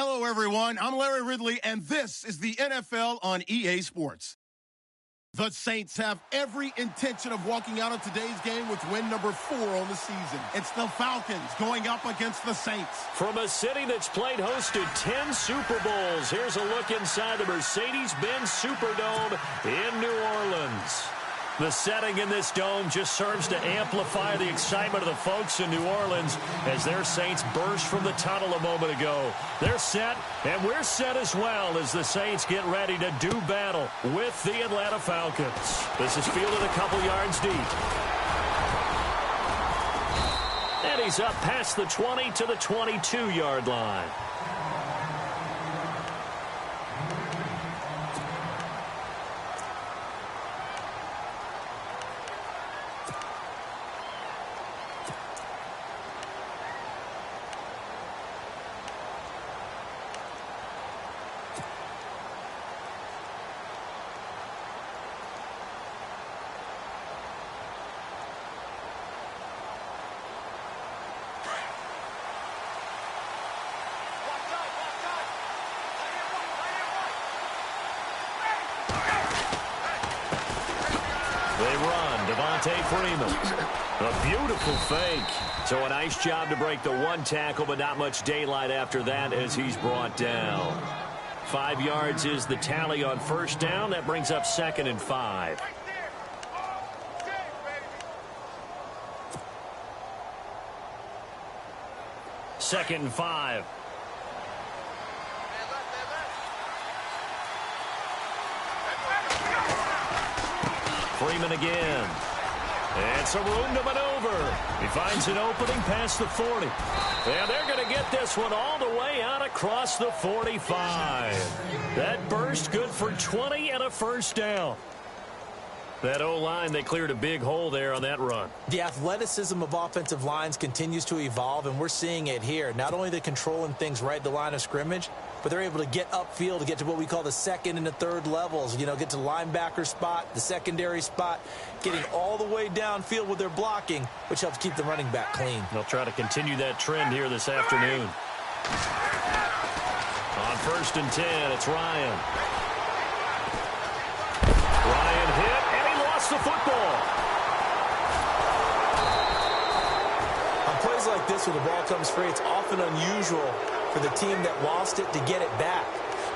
Hello, everyone. I'm Larry Ridley, and this is the NFL on EA Sports. The Saints have every intention of walking out of today's game with win number 4 on the season. It's the Falcons going up against the Saints. From a city that's played host to 10 Super Bowls, here's a look inside the Mercedes-Benz Superdome in New Orleans. The setting in this dome just serves to amplify the excitement of the folks in New Orleans as their Saints burst from the tunnel a moment ago. They're set, and we're set as well as the Saints get ready to do battle with the Atlanta Falcons. This is fielded a couple yards deep. And he's up past the 20 to the 22-yard line. A beautiful fake. So a nice job to break the one tackle, but not much daylight after that as he's brought down. 5 yards is the tally on first down. That brings up 2nd and 5. Second and 5. Freeman again. And some room to maneuver. He finds an opening past the 40. And they're going to get this one all the way out across the 45. That burst good for 20 and a first down. That O-line, they cleared a big hole there on that run. The athleticism of offensive lines continues to evolve, and we're seeing it here. Not only they're controlling things right at the line of scrimmage, but they're able to get upfield to get to what we call the second and the third levels. You know, get to the linebacker spot, the secondary spot, getting all the way downfield with their blocking, which helps keep the running back clean. They'll try to continue that trend here this afternoon. On 1st and 10, it's Ryan. Ryan hit, and he lost the football. On plays like this where the ball comes free, it's often unusual for the team that lost it to get it back,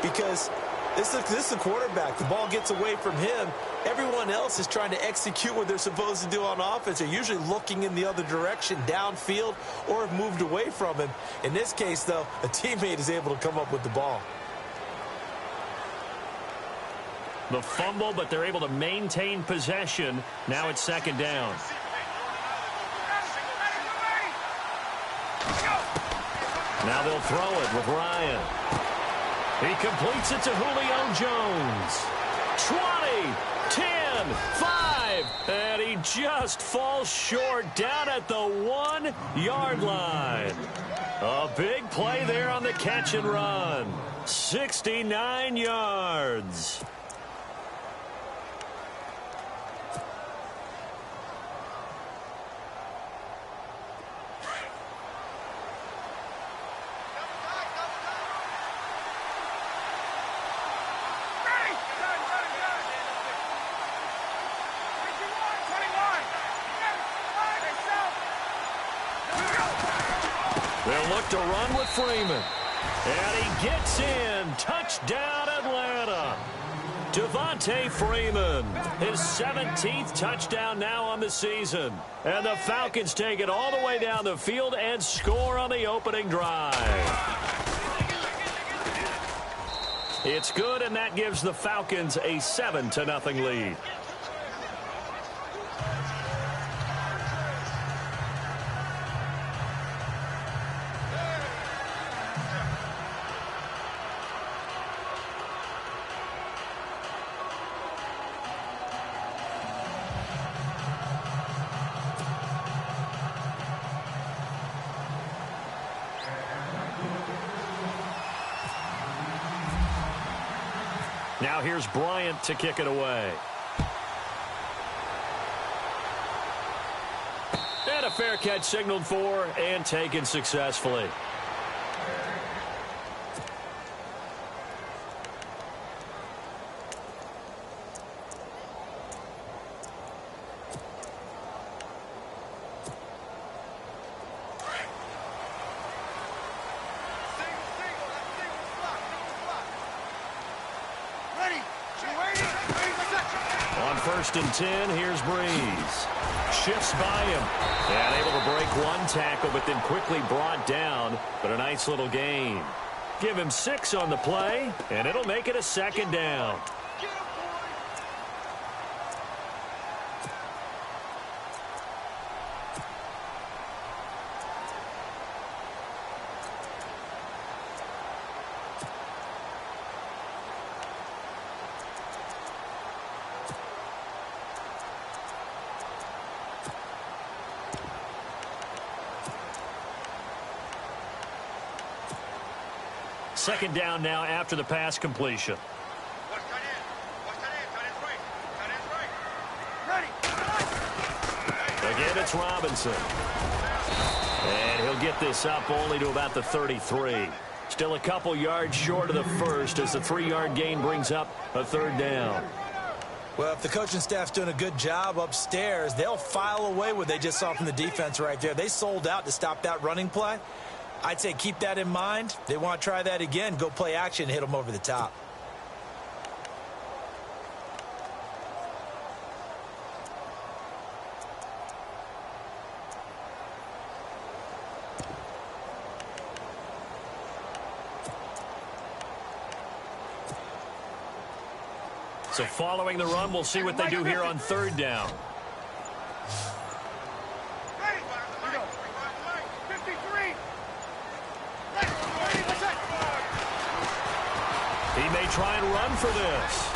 because this is the quarterback. The ball gets away from him. Everyone else is trying to execute what they're supposed to do on offense. They're usually looking in the other direction, downfield, or have moved away from him. In this case, though, a teammate is able to come up with the ball. The fumble, but they're able to maintain possession. Now it's 2nd down. Now they'll throw it with Ryan. He completes it to Julio Jones. 20, 10, 5, and he just falls short down at the 1-yard line. A big play there on the catch and run. 69 yards. They'll look to run with Freeman. And he gets in. Touchdown, Atlanta. Devontae Freeman, his 17th touchdown now on the season. And the Falcons take it all the way down the field and score on the opening drive. It's good, and that gives the Falcons a 7-0 lead. Now here's Bryant to kick it away. And a fair catch signaled for and taken successfully. first and 10. Here's Breeze. Shifts by him. And able to break one tackle, but then quickly brought down. But a nice little gain. Give him 6 on the play, and it'll make it a second down. Second down now after the pass completion. Again, it's Robinson. And he'll get this up only to about the 33. Still a couple yards short of the first as the 3-yard gain brings up a third down. Well, if the coaching staff's doing a good job upstairs, they'll file away what they just saw from the defense right there. They sold out to stop that running play. I'd say keep that in mind. They want to try that again. Go play action, hit them over the top. So following the run, we'll see what they do here on third down. He may try and run for this.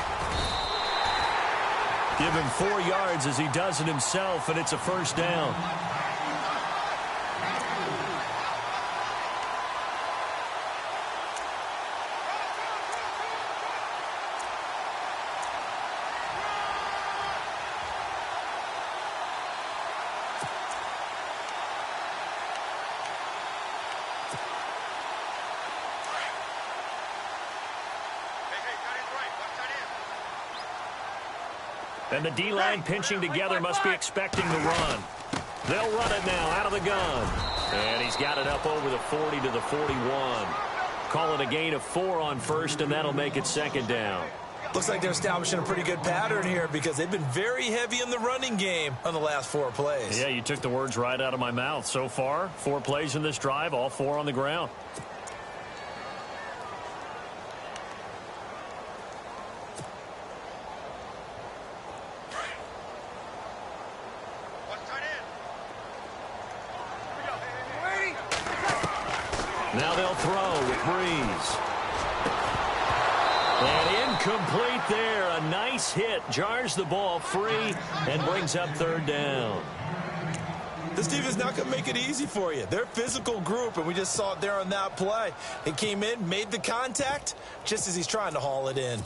Give him 4 yards as he does it himself, and it's a first down. And the D-line pinching together must be expecting the run. They'll run it now out of the gun. And he's got it up over the 40 to the 41. Call it a gain of 4 on first, and that'll make it second down. Looks like they're establishing a pretty good pattern here because they've been very heavy in the running game on the last 4 plays. Yeah, you took the words right out of my mouth. So far, 4 plays in this drive, all 4 on the ground. Now they'll throw with Breeze. And incomplete there. A nice hit. Jars the ball free and brings up third down. This team is not going to make it easy for you. They're a physical group, and we just saw it there on that play. He came in, made the contact, just as he's trying to haul it in.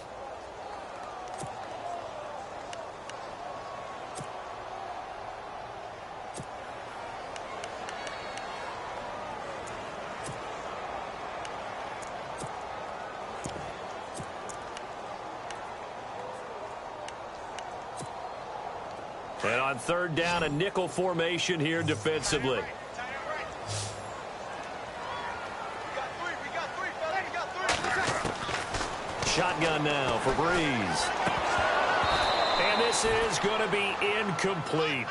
And on third down, a nickel formation here defensively. Shotgun now for Breeze. And this is going to be incomplete.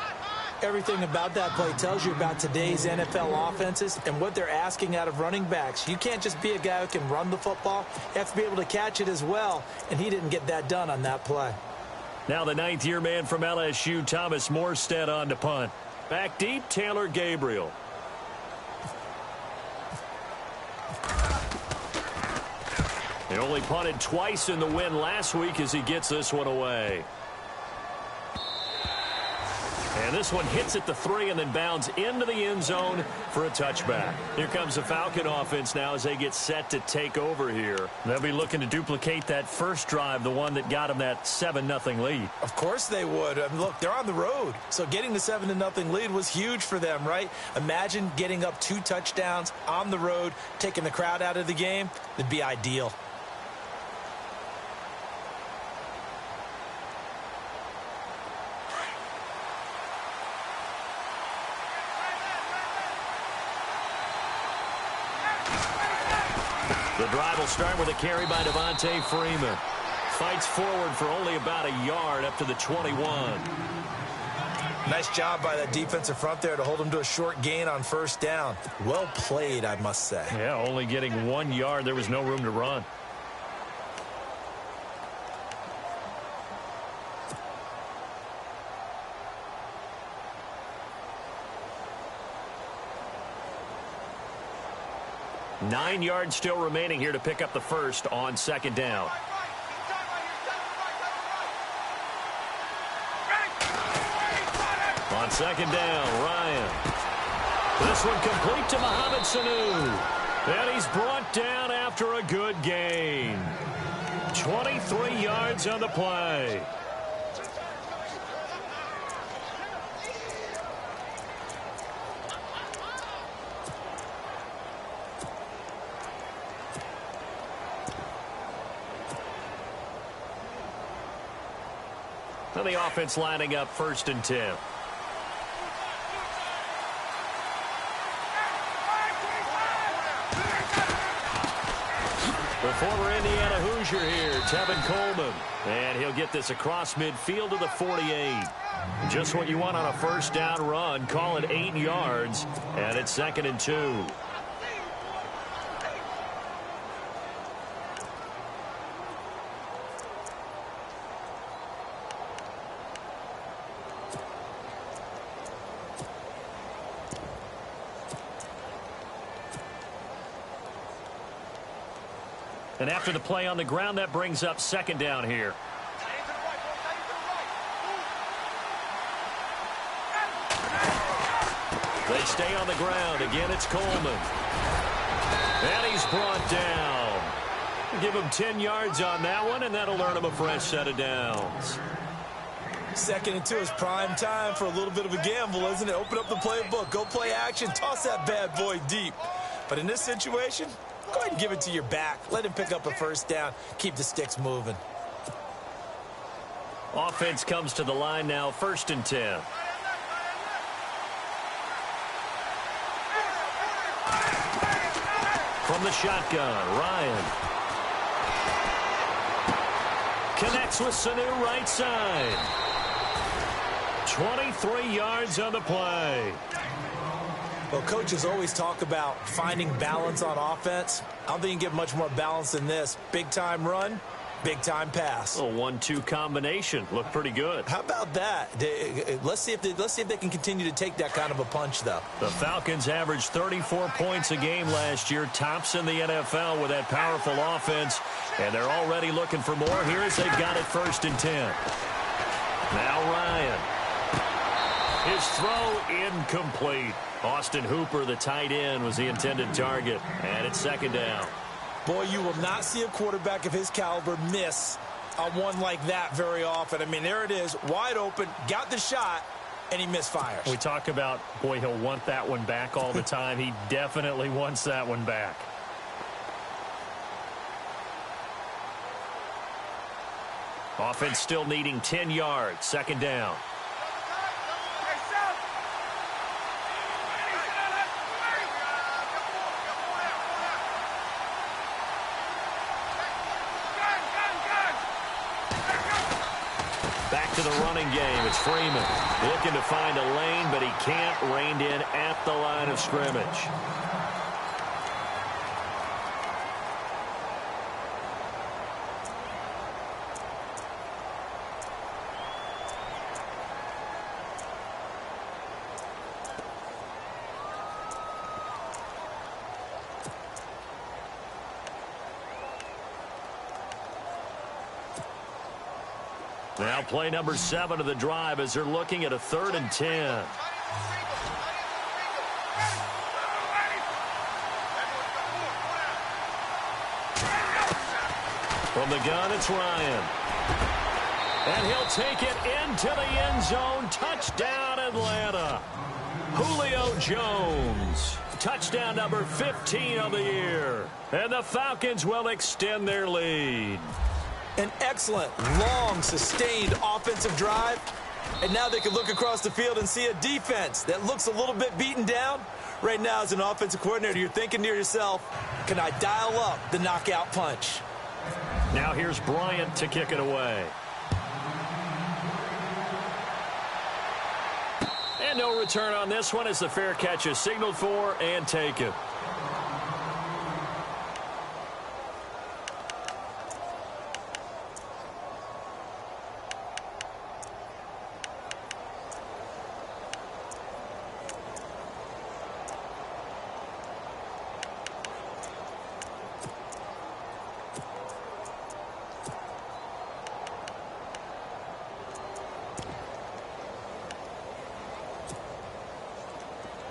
Everything about that play tells you about today's NFL offenses and what they're asking out of running backs. You can't just be a guy who can run the football. You have to be able to catch it as well, and he didn't get that done on that play. Now the 9th-year man from LSU, Thomas Morstead, on to punt. Back deep, Taylor Gabriel. He only punted twice in the win last week as he gets this one away. And this one hits at the 3 and then bounds into the end zone for a touchback. Here comes the Falcon offense now as they get set to take over here. They'll be looking to duplicate that first drive, the one that got them that 7-0 lead. Of course they would. I mean, look, they're on the road. So getting the 7-0 lead was huge for them, right? Imagine getting up 2 touchdowns on the road, taking the crowd out of the game. It'd be ideal. The drive will start with a carry by Devontae Freeman. fights forward for only about a yard up to the 21. Nice job by that defensive front there to hold him to a short gain on first down. Well played, I must say. Yeah, only getting 1 yard. There was no room to run. Nine yards still remaining here to pick up the first on second down. On second down, Ryan. This one complete to Mohamed Sanu. And he's brought down after a good gain. 23 yards on the play. And the offense lining up 1st and 10. The former Indiana Hoosier here, Tevin Coleman. And he'll get this across midfield to the 48. Just what you want on a first down run. Call it 8 yards. And it's 2nd and 2. And after the play on the ground, that brings up 2nd down here. They stay on the ground. Again, it's Coleman. And he's brought down. Give him 10 yards on that one, and that'll earn him a fresh set of downs. 2nd and 2 is prime time for a little bit of a gamble, isn't it? Open up the playbook. Go play action. Toss that bad boy deep. But in this situation, go ahead and give it to your back. Let him pick up a first down. Keep the sticks moving. Offense comes to the line now, 1st and 10. From the shotgun, Ryan. Connects with Sanu right side. 23 yards on the play. Well, coaches always talk about finding balance on offense. I don't think you can get much more balance than this. Big-time run, big-time pass. A 1-2 combination. Looked pretty good. How about that? Let's see if they can continue to take that kind of a punch, though. The Falcons averaged 34 points a game last year. Tops in the NFL with that powerful offense. And they're already looking for more here as they've got it 1st and 10. Now Ryan. His throw incomplete. Austin Hooper, the tight end, was the intended target. And it's 2nd down. Boy, you will not see a quarterback of his caliber miss on one like that very often. I mean, there it is, wide open, got the shot, and he misfires. We talk about, boy, he'll want that one back all the time. He definitely wants that one back. Offense still needing 10 yards. 2nd down. Back to the running game. It's Freeman looking to find a lane, but he can't. Reined in at the line of scrimmage. Now play number 7 of the drive as they're looking at a 3rd and 10. From the gun, it's Ryan. And he'll take it into the end zone. Touchdown, Atlanta. Julio Jones. Touchdown number 15 of the year. And the Falcons will extend their lead. An excellent, long, sustained offensive drive. And now they can look across the field and see a defense that looks a little bit beaten down. Right now, as an offensive coordinator, you're thinking to yourself, can I dial up the knockout punch? Now here's Bryant to kick it away. And no return on this one as the fair catch is signaled for and taken.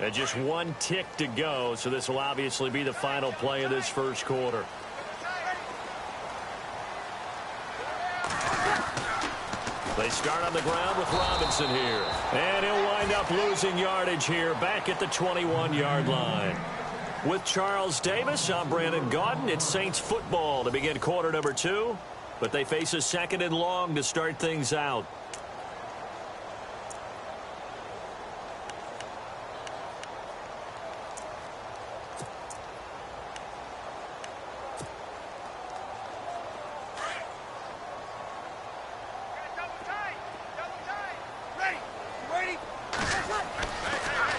And just one tick to go, so this will obviously be the final play of this first quarter. They start on the ground with Robinson here. And he'll wind up losing yardage here back at the 21-yard line. With Charles Davis, I'm Brandon Gaudin. It's Saints football to begin quarter number 2. But they face a second and long to start things out.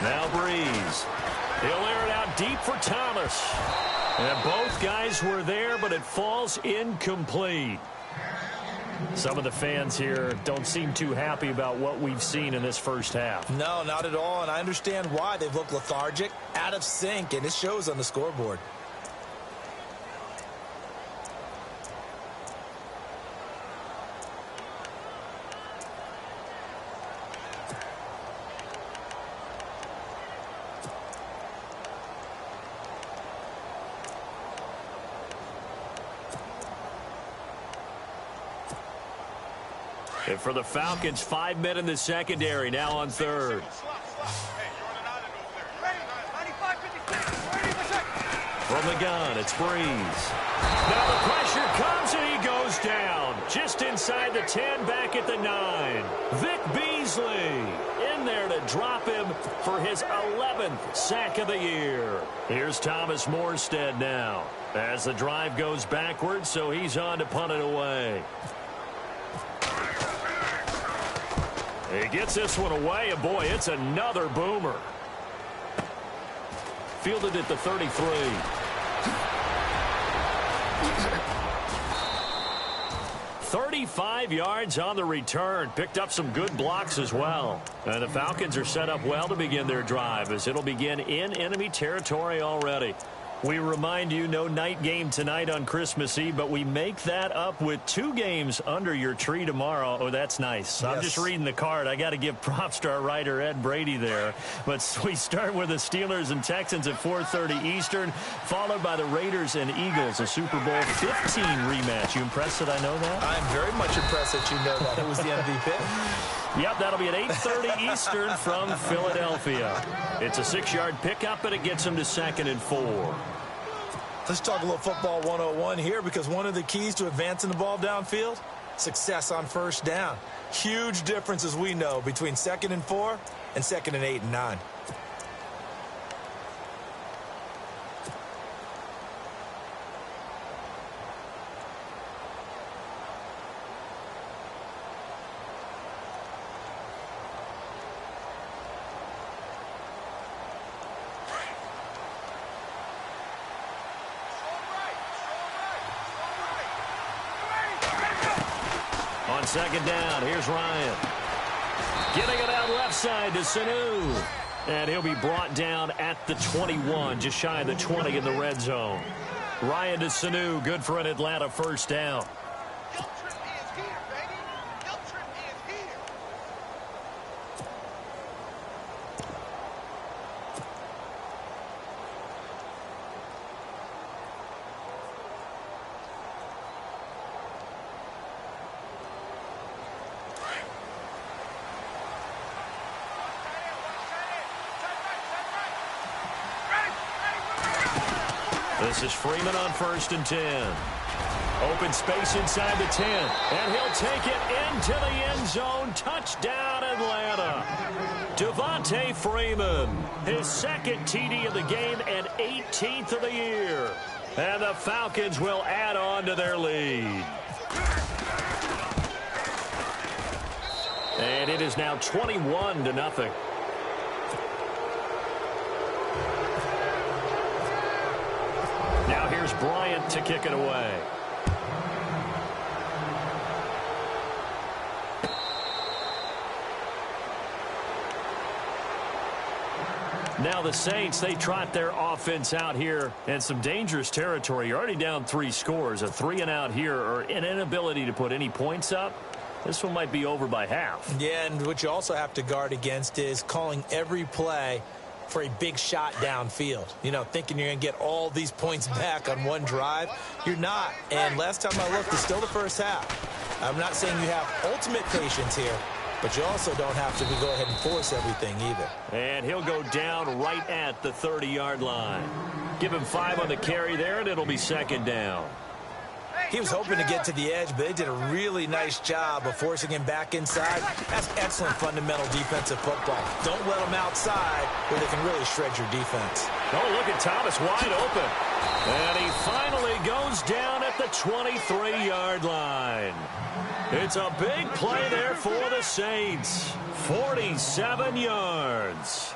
Now Breeze. He'll air it out deep for Thomas. And both guys were there, but it falls incomplete. Some of the fans here don't seem too happy about what we've seen in this first half. No, not at all, and I understand why. They've looked lethargic, out of sync, and it shows on the scoreboard. And for the Falcons, 5 men in the secondary, now on third. From the gun, it's Breeze. Now the pressure comes and he goes down. Just inside the 10, back at the 9. Vic Beasley in there to drop him for his 11th sack of the year. Here's Thomas Morstead now as the drive goes backwards, so he's on to punt it away. He gets this one away, and boy, it's another boomer. Fielded at the 33. 35 yards on the return. Picked up some good blocks as well. And the Falcons are set up well to begin their drive as it'll begin in enemy territory already. We remind you, no night game tonight on Christmas Eve, but we make that up with 2 games under your tree tomorrow. Oh, that's nice. Yes. I'm just reading the card. I got to give props to our writer, Ed Brady, there. But we start with the Steelers and Texans at 4:30 Eastern, followed by the Raiders and Eagles, a Super Bowl 15 rematch. You impressed that I know that? I'm very much impressed that you know that. It was the MVP. Yep, that'll be at 8:30 Eastern from Philadelphia. It's a 6-yard pickup, and it gets them to 2nd and 4. Let's talk a little football 101 here, because one of the keys to advancing the ball downfield, success on first down. Huge difference, as we know, between 2nd and 4 and 2nd and 8 and 9. On 2nd down, here's Ryan. Getting it out left side to Sanu. And he'll be brought down at the 21, just shy of the 20 in the red zone. Ryan to Sanu, good for an Atlanta first down. This is Freeman on 1st and 10. Open space inside the 10. And he'll take it into the end zone. Touchdown, Atlanta. Devontae Freeman, his 2nd TD of the game and 18th of the year. And the Falcons will add on to their lead. And it is now 21-0. Now here's Bryant to kick it away. Now the Saints, they trot their offense out here in some dangerous territory. You're already down 3 scores. A 3-and-out here, or an inability to put any points up. This one might be over by half. Yeah, and what you also have to guard against is calling every play for a big shot downfield. You know, thinking you're going to get all these points back on one drive. You're not. And last time I looked, it's still the first half. I'm not saying you have ultimate patience here, but you also don't have to go ahead and force everything either. And he'll go down right at the 30-yard line. Give him 5 on the carry there, and it'll be 2nd down. He was hoping to get to the edge, but they did a really nice job of forcing him back inside. That's excellent fundamental defensive football. Don't let them outside where they can really shred your defense. Oh, look at Thomas wide open. And he finally goes down at the 23-yard line. It's a big play there for the Saints. 47 yards.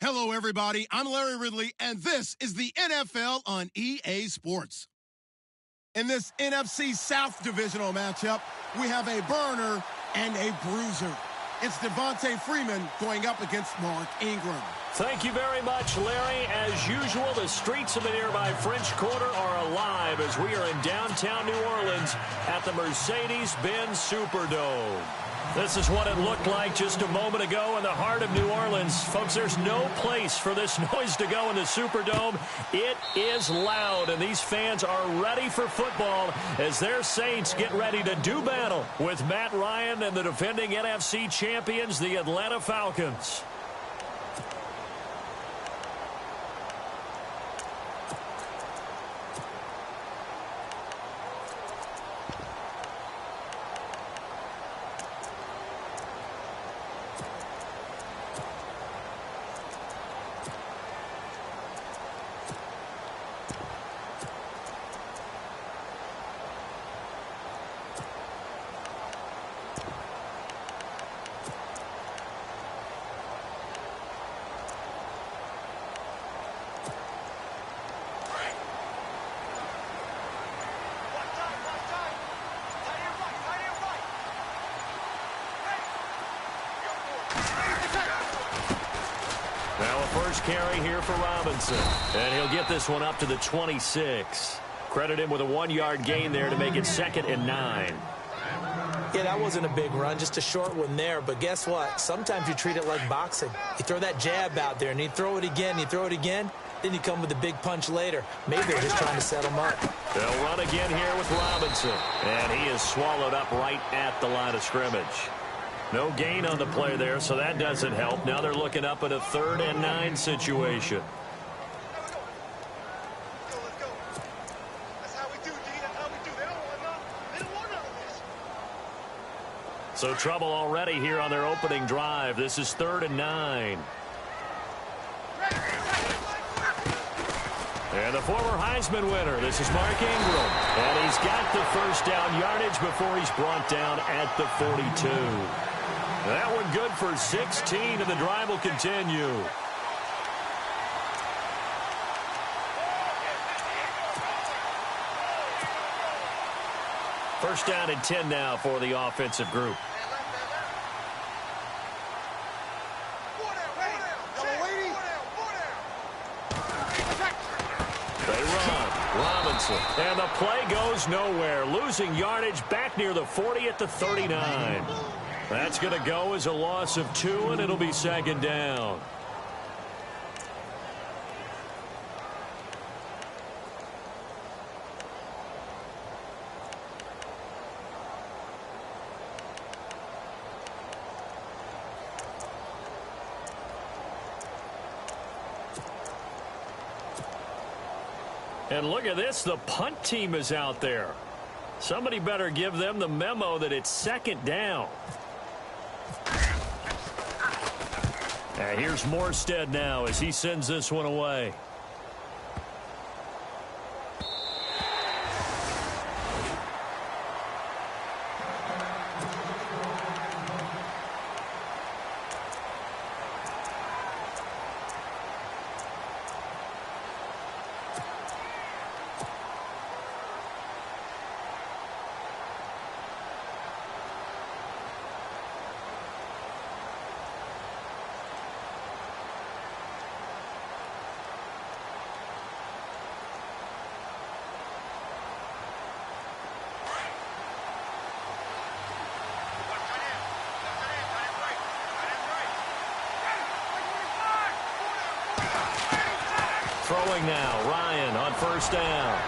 Hello, everybody. I'm Larry Ridley, and this is the NFL on EA Sports. In this NFC South divisional matchup, we have a burner and a bruiser. It's Devontae Freeman going up against Mark Ingram. Thank you very much, Larry. As usual, the streets of the nearby French Quarter are alive as we are in downtown New Orleans at the Mercedes-Benz Superdome. This is what it looked like just a moment ago in the heart of New Orleans. Folks, there's no place for this noise to go in the Superdome. It is loud, and these fans are ready for football as their Saints get ready to do battle with Matt Ryan and the defending NFC champions, the Atlanta Falcons. Now a first carry here for Robinson. And he'll get this one up to the 26. Credit him with a 1-yard gain there to make it 2nd and 9. Yeah, that wasn't a big run, just a short one there. But guess what? Sometimes you treat it like boxing. You throw that jab out there, and you throw it again, then you come with a big punch later. Maybe they're just trying to set him up. They'll run again here with Robinson. And he is swallowed up right at the line of scrimmage. No gain on the play there, so that doesn't help. Now they're looking up at a 3rd and 9 situation. So trouble already here on their opening drive. This is 3rd and 9. And the former Heisman winner, this is Mark Ingram. And he's got the first down yardage before he's brought down at the 42. That one good for 16, and the drive will continue. First down and 10 now for the offensive group. They run. Robinson. And the play goes nowhere. Losing yardage back near the 40 at the 39. That's going to go as a loss of 2, and it'll be 2nd down. And look at this, the punt team is out there. Somebody better give them the memo that it's 2nd down. And here's Morstead now as he sends this one away. Throwing now, Ryan on first down.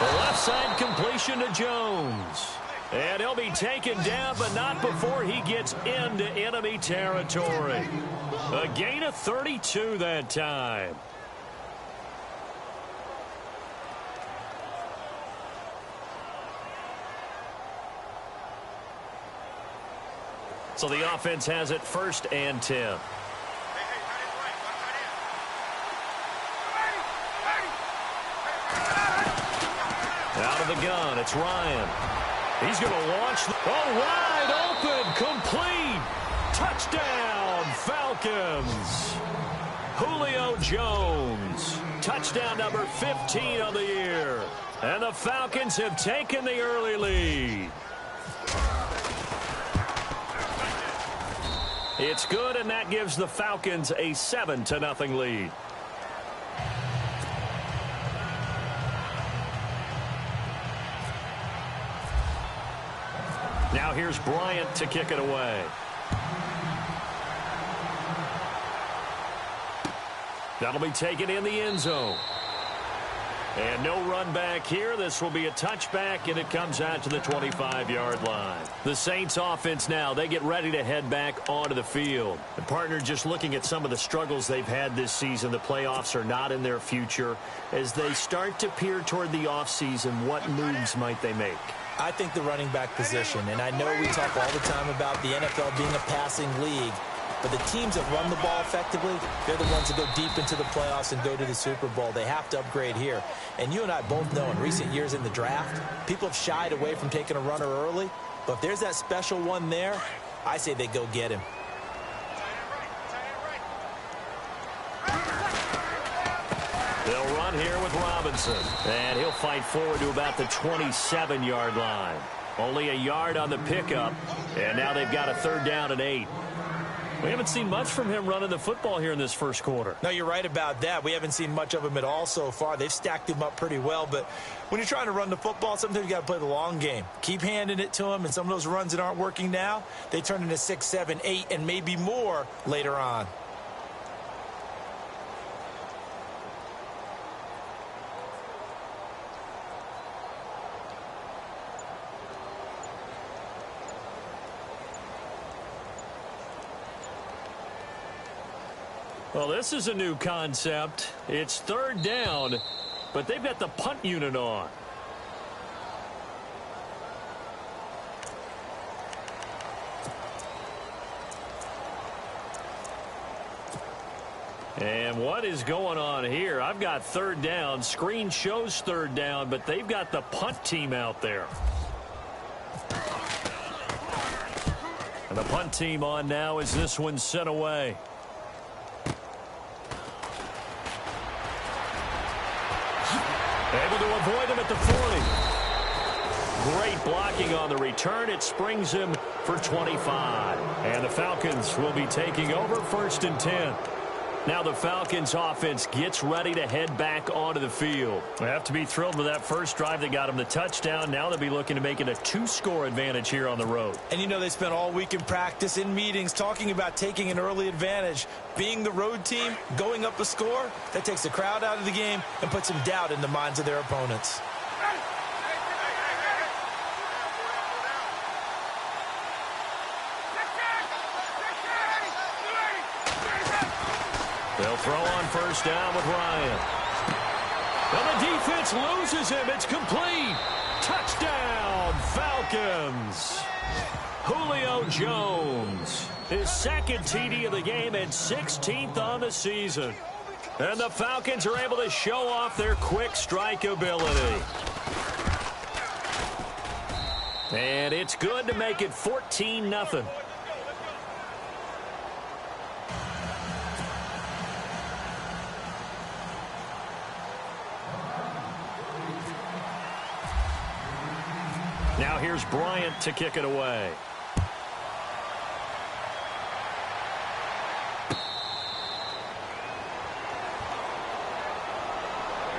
The left side completion to Jones. And he'll be taken down, but not before he gets into enemy territory. A gain of 32 that time. So the offense has it 1st and 10. Out of the gun, it's Ryan. He's going to launch. Wide open, complete. Touchdown, Falcons. Julio Jones. Touchdown number 15 on the year. And the Falcons have taken the early lead. It's good, and that gives the Falcons a 7-0 lead. Now here's Bryant to kick it away. That'll be taken in the end zone. And no run back here. This will be a touchback, and it comes out to the 25-yard line. The Saints offense now, they get ready to head back onto the field. The partner, just looking at some of the struggles they've had this season, the playoffs are not in their future. As they start to peer toward the offseason, what moves might they make? I think the running back position, and I know we talk all the time about the NFL being a passing league, but the teams that run the ball effectively, they're the ones that go deep into the playoffs and go to the Super Bowl. They have to upgrade here. And you and I both know in recent years in the draft, people have shied away from taking a runner early. But if there's that special one there, I say they go get him. They'll run here with Robinson. And he'll fight forward to about the 27-yard line. Only a yard on the pickup. And now they've got a 3rd down and 8. We haven't seen much from him running the football here in this first quarter. No, you're right about that. We haven't seen much of him at all so far. They've stacked him up pretty well. But when you're trying to run the football, sometimes you got to play the long game. Keep handing it to him, and some of those runs that aren't working now, they turn into 6, 7, 8, and maybe more later on. Well, this is a new concept. It's 3rd down, but they've got the punt unit on. And what is going on here? I've got 3rd down. Screen shows 3rd down, but they've got the punt team out there. And the punt team on now as this one's sent away. Able to avoid him at the 40. Great blocking on the return. It springs him for 25. And the Falcons will be taking over 1st and 10. Now the Falcons offense gets ready to head back onto the field. They have to be thrilled with that first drive that got them the touchdown. Now they'll be looking to make it a 2-score advantage here on the road. And you know they spent all week in practice, in meetings, talking about taking an early advantage. Being the road team, going up a score, that takes the crowd out of the game and puts some doubt in the minds of their opponents. They'll throw on 1st down with Ryan. And the defense loses him. It's complete. Touchdown, Falcons. Julio Jones, his 2nd TD of the game and 16th on the season. And the Falcons are able to show off their quick strike ability. And it's good to make it 14-0. Now here's Bryant to kick it away.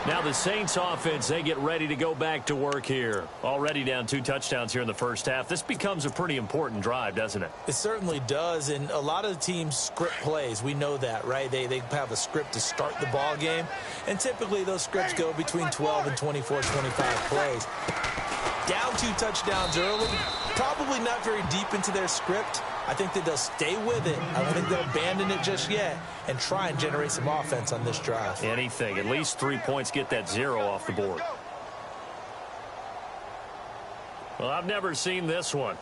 Now the Saints offense, they get ready to go back to work here. Already down 2 touchdowns here in the first half. This becomes a pretty important drive, doesn't it? It certainly does, and a lot of the teams script plays. We know that, right? They have a script to start the ball game, and typically those scripts go between 12 and 24, 25 plays. Down 2 touchdowns early, probably not very deep into their script. I think that they'll stay with it. I don't think they'll abandon it just yet and try and generate some offense on this drive. Anything. At least 3 points, get that 0 off the board. Well, I've never seen this one.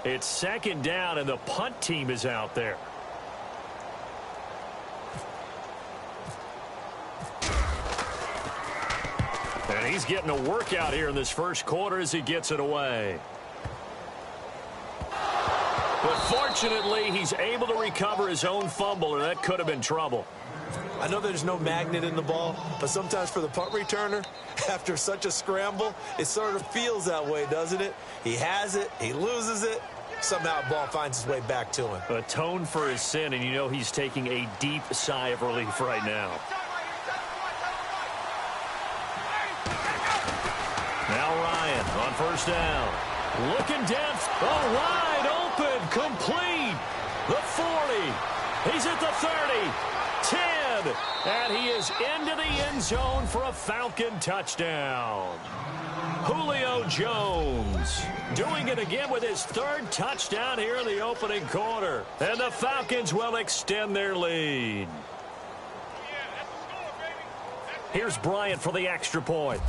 It's 2nd down, and the punt team is out there. And he's getting a workout here in this first quarter as he gets it away. But fortunately, he's able to recover his own fumble, or that could have been trouble. I know there's no magnet in the ball, but sometimes for the punt returner, after such a scramble, it sort of feels that way, doesn't it? He has it, he loses it, somehow the ball finds its way back to him. Atone for his sin, and you know he's taking a deep sigh of relief right now. Now Ryan on first down. Looking depth. Oh, wide open. Complete. The 40. He's at the 30. 10. And he is into the end zone for a Falcon touchdown. Julio Jones doing it again with his third touchdown here in the opening quarter. And the Falcons will extend their lead. Here's Bryant for the extra point.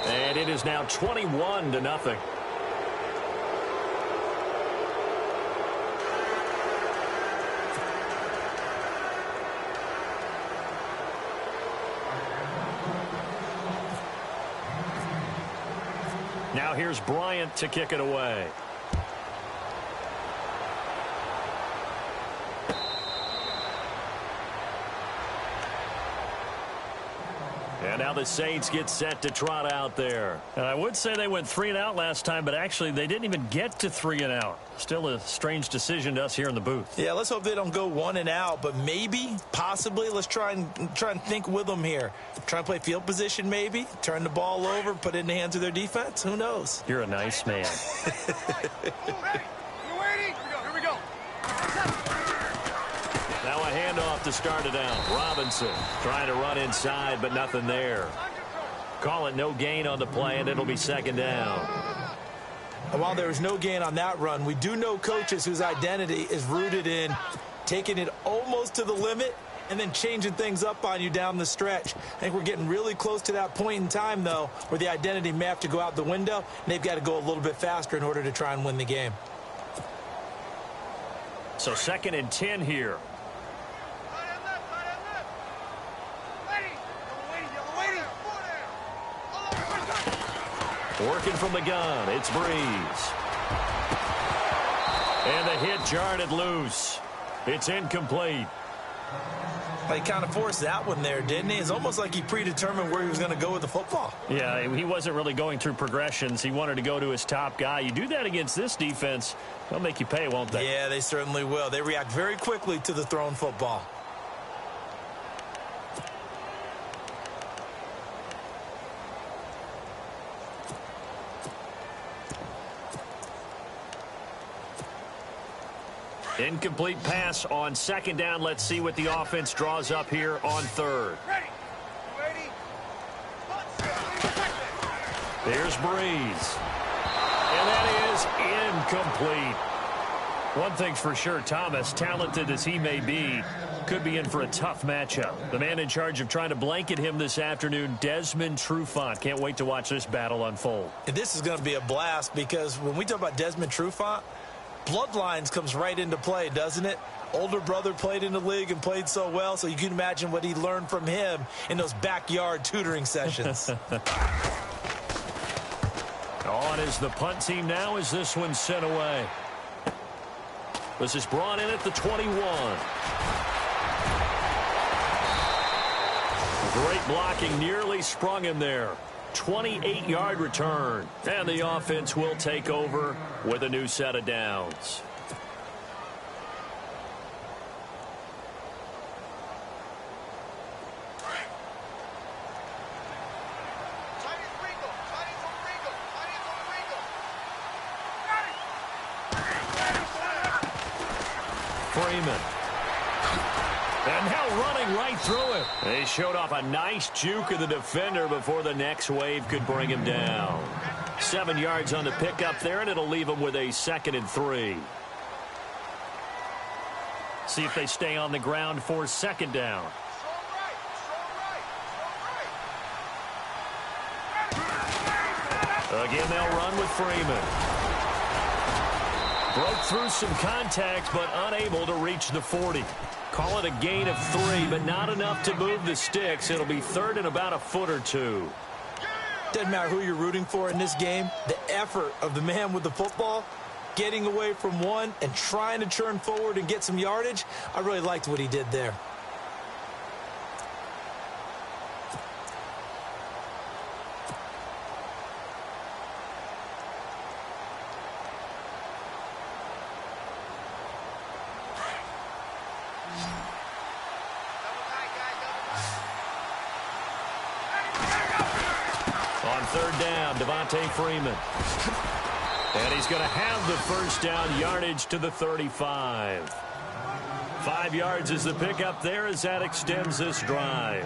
And it is now 21-0. Now here's Bryant to kick it away. And now the Saints get set to trot out there. And I would say they went 3 and out last time, but actually they didn't even get to 3 and out. Still a strange decision to us here in the booth. Yeah, let's hope they don't go 1 and out, but maybe, possibly, let's try and think with them here. Try and play field position maybe, turn the ball over, put it in the hands of their defense. Who knows? You're a nice man. Now a handoff to start it out. Robinson trying to run inside, but nothing there. Call it no gain on the play, and it'll be second down. And while there was no gain on that run, we do know coaches whose identity is rooted in taking it almost to the limit and then changing things up on you down the stretch. I think we're getting really close to that point in time, though, where the identity may have to go out the window, and they've got to go a little bit faster in order to try and win the game. So 2nd and 10 here. Working from the gun, it's Breeze. And the hit jarred it loose. It's incomplete. He kind of forced that one there, didn't he? It's almost like he predetermined where he was going to go with the football. Yeah, he wasn't really going through progressions. He wanted to go to his top guy. You do that against this defense, they'll make you pay, won't they? Yeah, they certainly will. They react very quickly to the thrown football. Incomplete pass on 2nd down. Let's see what the offense draws up here on 3rd. There's Breeze. And that is incomplete. One thing's for sure, Thomas, talented as he may be, could be in for a tough matchup. The man in charge of trying to blanket him this afternoon, Desmond Trufant. Can't wait to watch this battle unfold. And this is going to be a blast because when we talk about Desmond Trufant, bloodlines comes right into play, doesn't it? Older brother played in the league and played so well, so you can imagine what he learned from him in those backyard tutoring sessions. On is the punt team now as this one's sent away. This is brought in at the 21. Great blocking, nearly sprung him there. 28-yard return. And the offense will take over with a new set of downs. Freeman. And now running right through it. They showed off a nice juke of the defender before the next wave could bring him down. 7 yards on the pickup there, and it'll leave him with a 2nd and 3. See if they stay on the ground for 2nd down. Again, they'll run with Freeman. Broke through some contact, but unable to reach the 40. Call it a gain of 3, but not enough to move the sticks. It'll be 3rd and about a foot or 2. Doesn't matter who you're rooting for in this game. The effort of the man with the football getting away from one and trying to turn forward and get some yardage. I really liked what he did there. On third down, Devontae Freeman. And he's going to have the first down, yardage to the 35. 5 yards is the pickup there as that extends this drive.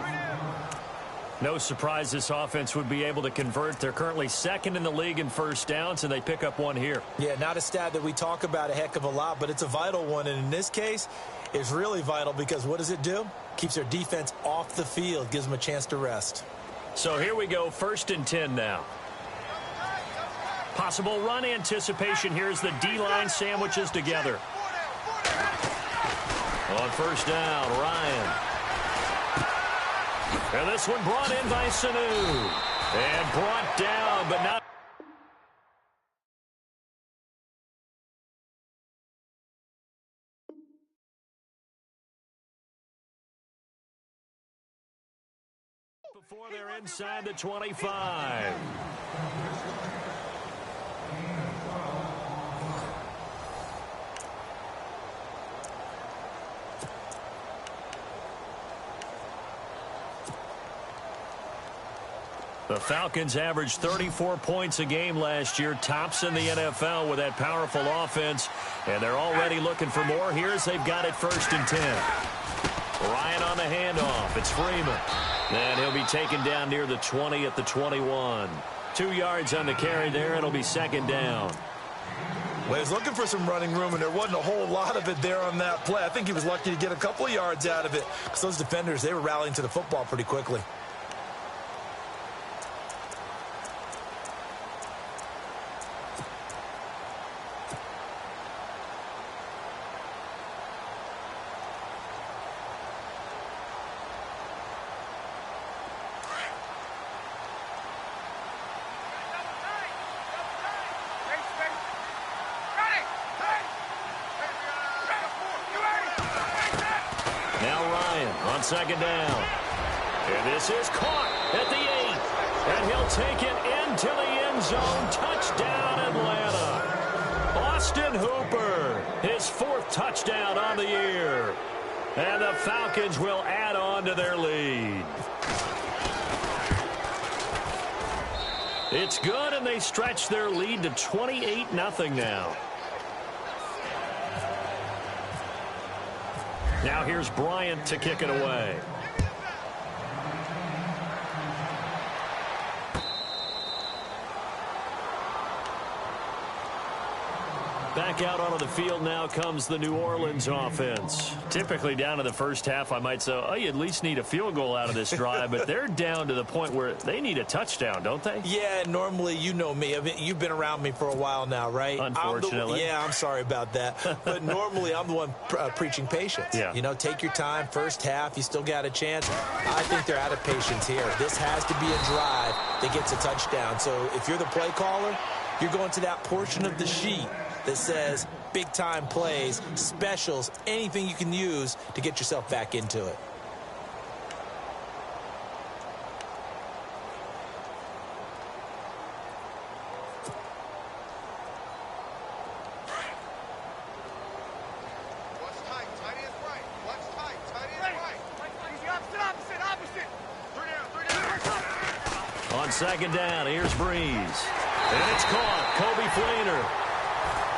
No surprise this offense would be able to convert. They're currently second in the league in first downs, and they pick up one here. Yeah, not a stat that we talk about a heck of a lot, but it's a vital one. And in this case, it's really vital because what does it do? Keeps their defense off the field, gives them a chance to rest. So here we go, 1st and 10 now. Possible run anticipation here as the D-line sandwiches together. On first down, Ryan. And this one brought in by Sanu. And brought down, but not. Before they're inside the 25. The Falcons averaged 34 points a game last year, tops in the NFL with that powerful offense, and they're already looking for more. Here's they've got it 1st and 10. Ryan on the handoff. It's Freeman. And he'll be taken down near the 20 at the 21. 2 yards on the carry there. It'll be 2nd down. Well, he was looking for some running room, and there wasn't a whole lot of it there on that play. I think he was lucky to get a couple of yards out of it because those defenders, they were rallying to the football pretty quickly. On 2nd down. And this is caught at the 8. And he'll take it into the end zone. Touchdown, Atlanta. Austin Hooper, his 4th touchdown on the year. And the Falcons will add on to their lead. It's good, and they stretch their lead to 28-0 now. Now here's Bryant to kick it away. Back out onto the field now comes the New Orleans offense. Typically down to the first half, I might say, oh, you at least need a field goal out of this drive, but they're down to the point where they need a touchdown, don't they? Yeah, normally, you know me. I mean, you've been around me for a while now, right? Unfortunately. I'm sorry about that. But normally, I'm the one preaching patience. Yeah. You know, take your time. First half, you still got a chance. I think they're out of patience here. This has to be a drive that gets a touchdown. So if you're the play caller, you're going to that portion of the sheet that says big-time plays, specials, anything you can use to get yourself back into it. What's tight? Tight end right. What's tight? Tight end right. Easy opposite. 3 down. On 2nd down, here's Breeze. And it's caught. Kobe Fleener.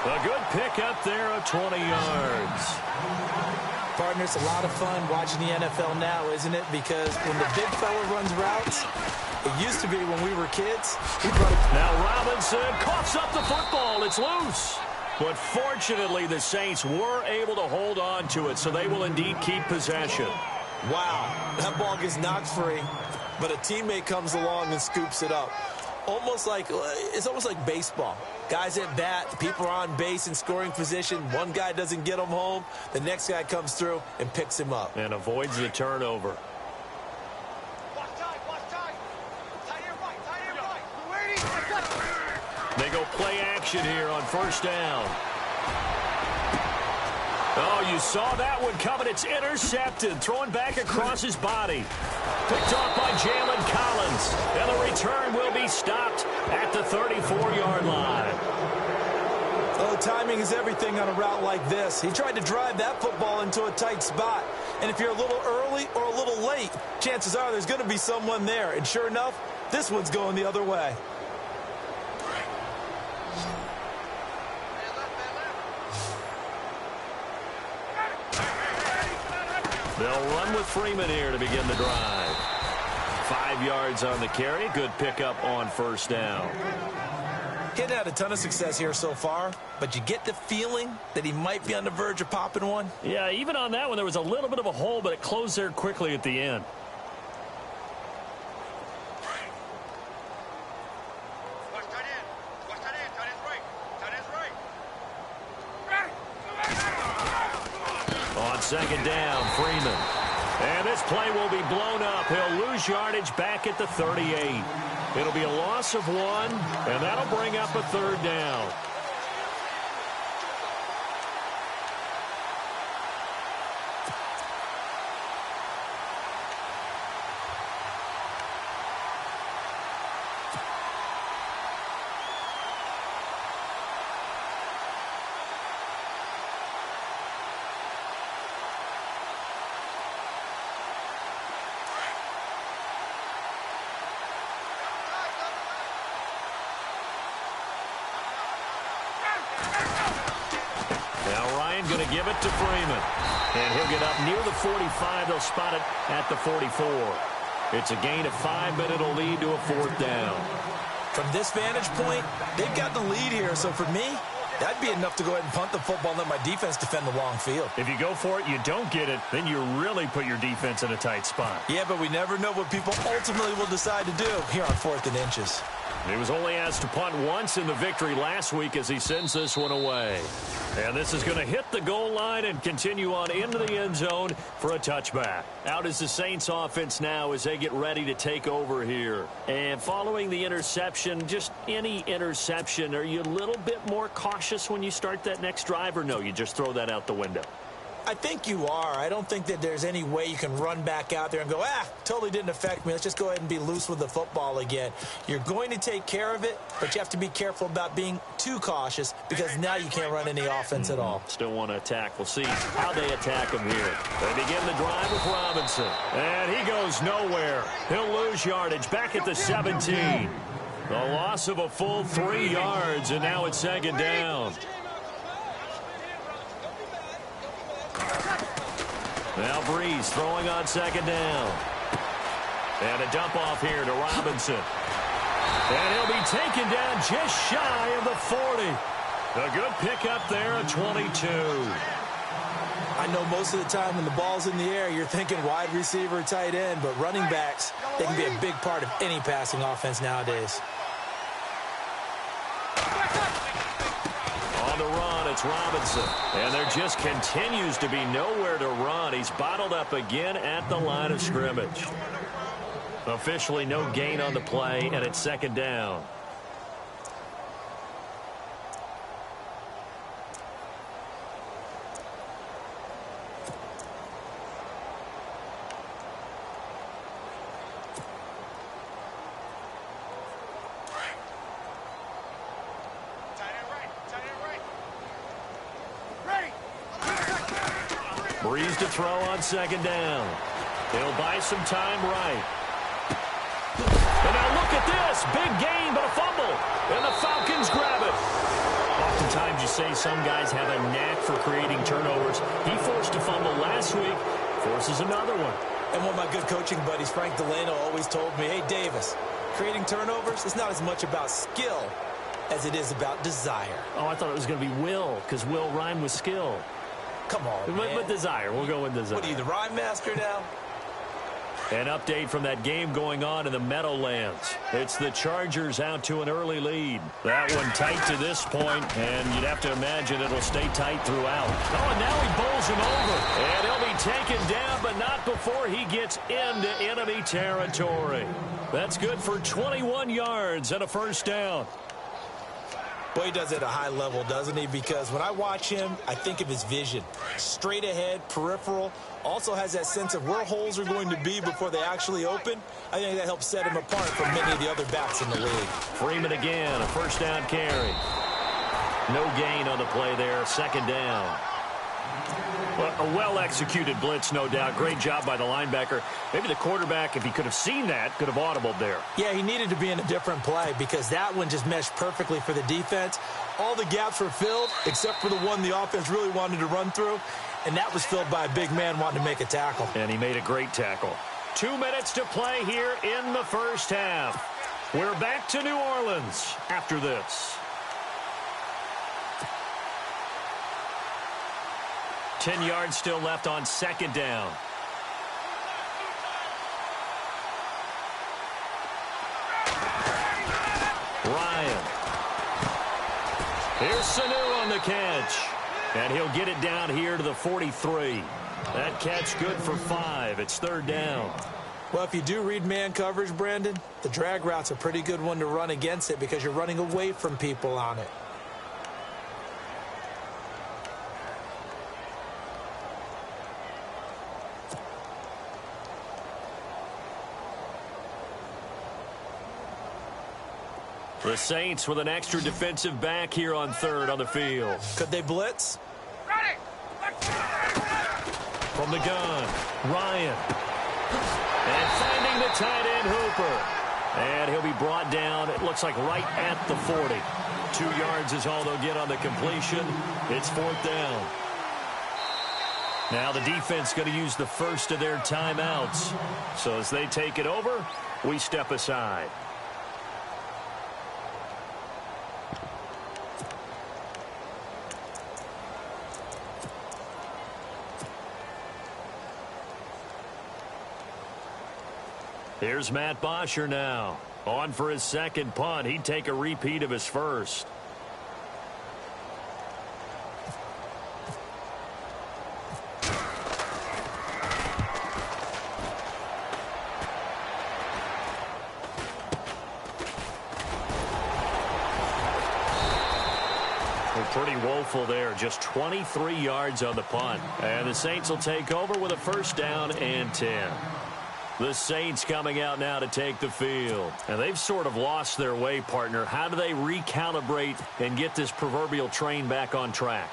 A good pickup there of 20 yards. Partner, it's a lot of fun watching the NFL now, isn't it? Because when the big fella runs routes, it used to be when we were kids. Now Robinson coughs up the football. It's loose. But fortunately, the Saints were able to hold on to it, so they will indeed keep possession. Wow, that ball gets knocked free, but a teammate comes along and scoops it up. It's almost like baseball. Guys at bat, people are on base in scoring position. One guy doesn't get him home. The next guy comes through and picks him up. And avoids the turnover. Watch tight. Tight end right. Waiting. They go play action here on first down. Oh, you saw that one coming. It's intercepted. Throwing back across his body. Picked off by Jalen Collins. And the return will be stopped at the 34-yard line. Well, timing is everything on a route like this. He tried to drive that football into a tight spot. And if you're a little early or a little late, chances are there's going to be someone there. And sure enough, this one's going the other way. They'll run with Freeman here to begin the drive. 5 yards on the carry. Good pickup on first down. He hadn't had a ton of success here so far, but you get the feeling that he might be on the verge of popping one. Yeah, even on that one, there was a little bit of a hole, but it closed there quickly at the end. Watch tight end. Watch tight end. Tight end's right. Tight end's right. On second down, Freeman. And this play will be blown up. He'll lose yardage back at the 38. It'll be a loss of 1, and that'll bring up a third down. Going to give it to Freeman. And he'll get up near the 45. They'll spot it at the 44. It's a gain of 5, but it'll lead to a fourth down. From this vantage point, they've got the lead here. So for me, that'd be enough to go ahead and punt the football and let my defense defend the long field. If you go for it, you don't get it, then you really put your defense in a tight spot. Yeah, but we never know what people ultimately will decide to do here on 4th and inches. He was only asked to punt once in the victory last week as he sends this one away. And this is going to hit the goal line and continue on into the end zone for a touchback. Out is the Saints offense now as they get ready to take over here. And following the interception, just any interception, are you a little bit more cautious when you start that next drive, or no, you just throw that out the window? I think you are. I don't think that there's any way you can run back out there and go, totally didn't affect me. Let's just go ahead and be loose with the football again. You're going to take care of it, but you have to be careful about being too cautious because now you can't run any offense at all. Still want to attack. We'll see how they attack him here. They begin the drive with Robinson. And he goes nowhere. He'll lose yardage back at the 17. The loss of a full 3 yards, and now it's second down. Now Breeze throwing on second down. And a dump off here to Robinson. And he'll be taken down just shy of the 40. A good pickup there at 22. I know most of the time when the ball's in the air, you're thinking wide receiver, tight end, but running backs, they can be a big part of any passing offense nowadays. On the run, it's Robinson. And there just continues to be nowhere to run. He's bottled up again at the line of scrimmage. Officially no gain on the play, and it's second down. Breeze to throw on second down. He'll buy some time right. And now look at this. Big gain, but a fumble. And the Falcons grab it. Oftentimes you say some guys have a knack for creating turnovers. He forced a fumble last week. Forces another one. And one of my good coaching buddies, Frank Delano, always told me, hey, Davis, creating turnovers is not as much about skill as it is about desire. Oh, I thought it was going to be will, because will rhyme with skill. Come on, man. But desire. We'll go with desire. What are you, the rhyme master now? An update from that game going on in the Meadowlands. It's the Chargers out to an early lead. That one tight to this point, and you'd have to imagine it'll stay tight throughout. Oh, and now he bowls him over. And he'll be taken down, but not before he gets into enemy territory. That's good for 21 yards and a first down. Well, he does it at a high level, doesn't he? Because when I watch him, I think of his vision. Straight ahead, peripheral. Also has that sense of where holes are going to be before they actually open. I think that helps set him apart from many of the other backs in the league. Freeman again, a first down carry. No gain on the play there, second down. Well, a well-executed blitz, no doubt. Great job by the linebacker. Maybe the quarterback, if he could have seen that, could have audibled there. Yeah, he needed to be in a different play because that one just meshed perfectly for the defense. All the gaps were filled except for the one the offense really wanted to run through, and that was filled by a big man wanting to make a tackle. And he made a great tackle. 2 minutes to play here in the first half. We're back to New Orleans after this. 10 yards still left on second down. Ryan. Here's Sanu on the catch. And he'll get it down here to the 43. That catch good for 5. It's third down. Well, if you do read man coverage, Brandon, the drag route's a pretty good one to run against it because you're running away from people on it. The Saints with an extra defensive back here on third on the field. Could they blitz? Ready! From the gun, Ryan. And finding the tight end, Hooper. And he'll be brought down, it looks like right at the 40. 2 yards is all they'll get on the completion. It's fourth down. Now the defense going to use the first of their timeouts. So as they take it over, we step aside. Here's Matt Bosher now. On for his second punt. He'd take a repeat of his first. Pretty woeful there. Just 23 yards on the punt. And the Saints will take over with a first down and 10. The Saints coming out now to take the field. And they've sort of lost their way, partner. How do they recalibrate and get this proverbial train back on track?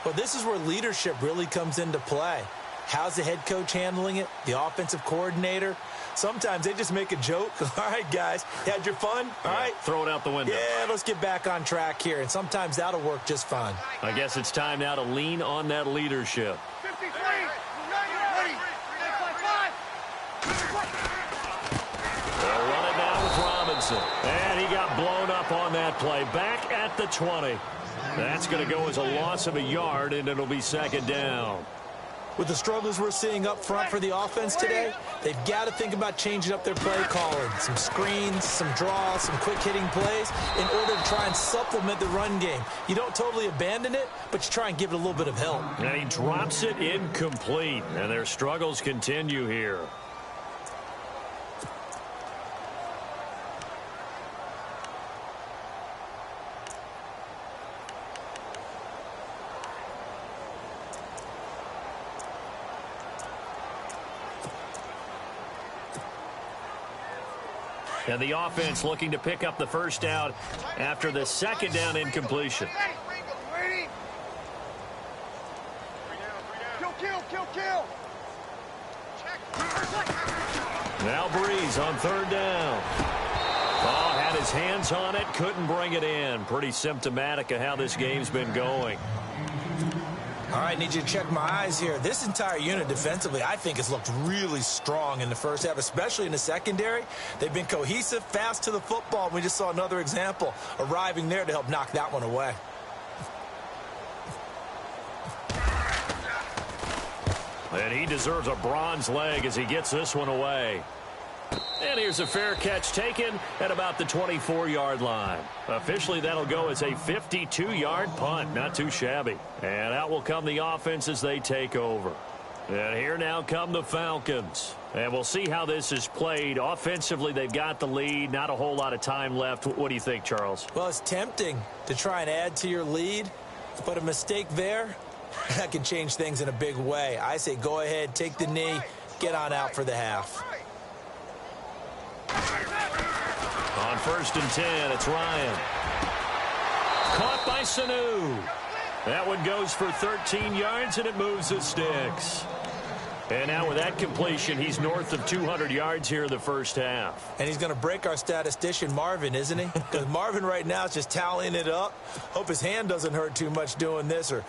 Well, this is where leadership really comes into play. How's the head coach handling it? The offensive coordinator? Sometimes they just make a joke. All right, guys, you had your fun? All right. Throw it out the window. Yeah, let's get back on track here. And sometimes that'll work just fine. I guess it's time now to lean on that leadership. 53! Ready! They'll run it now with Robinson. And he got blown up on that play. Back at the 20. That's going to go as a loss of a yard, and it'll be second down. With the struggles we're seeing up front for the offense today, they've got to think about changing up their play calling. Some screens, some draws, some quick-hitting plays in order to try and supplement the run game. You don't totally abandon it, but you try and give it a little bit of help. And he drops it incomplete, and their struggles continue here. And the offense looking to pick up the first down after the second down incompletion. Kill. Now Breeze on third down. Oh, had his hands on it, couldn't bring it in. Pretty symptomatic of how this game's been going. All right, need you to check my eyes here. This entire unit defensively, I think, has looked really strong in the first half, especially in the secondary. They've been cohesive, fast to the football. We just saw another example arriving there to help knock that one away. And he deserves a bronze leg as he gets this one away. And here's a fair catch taken at about the 24-yard line. Officially, that'll go as a 52-yard punt. Not too shabby. And out will come the offense as they take over. And here now come the Falcons. And we'll see how this is played. Offensively, they've got the lead. Not a whole lot of time left. What do you think, Charles? Well, it's tempting to try and add to your lead, but a mistake there, that can change things in a big way. I say go ahead, take the knee, get on out for the half. On 1st and 10, it's Ryan. Caught by Sanu. That one goes for 13 yards, and it moves the sticks. And now with that completion, he's north of 200 yards here in the first half. And he's going to break our statistician, Marvin, isn't he? Because Marvin right now is just tallying it up. Hope his hand doesn't hurt too much doing this or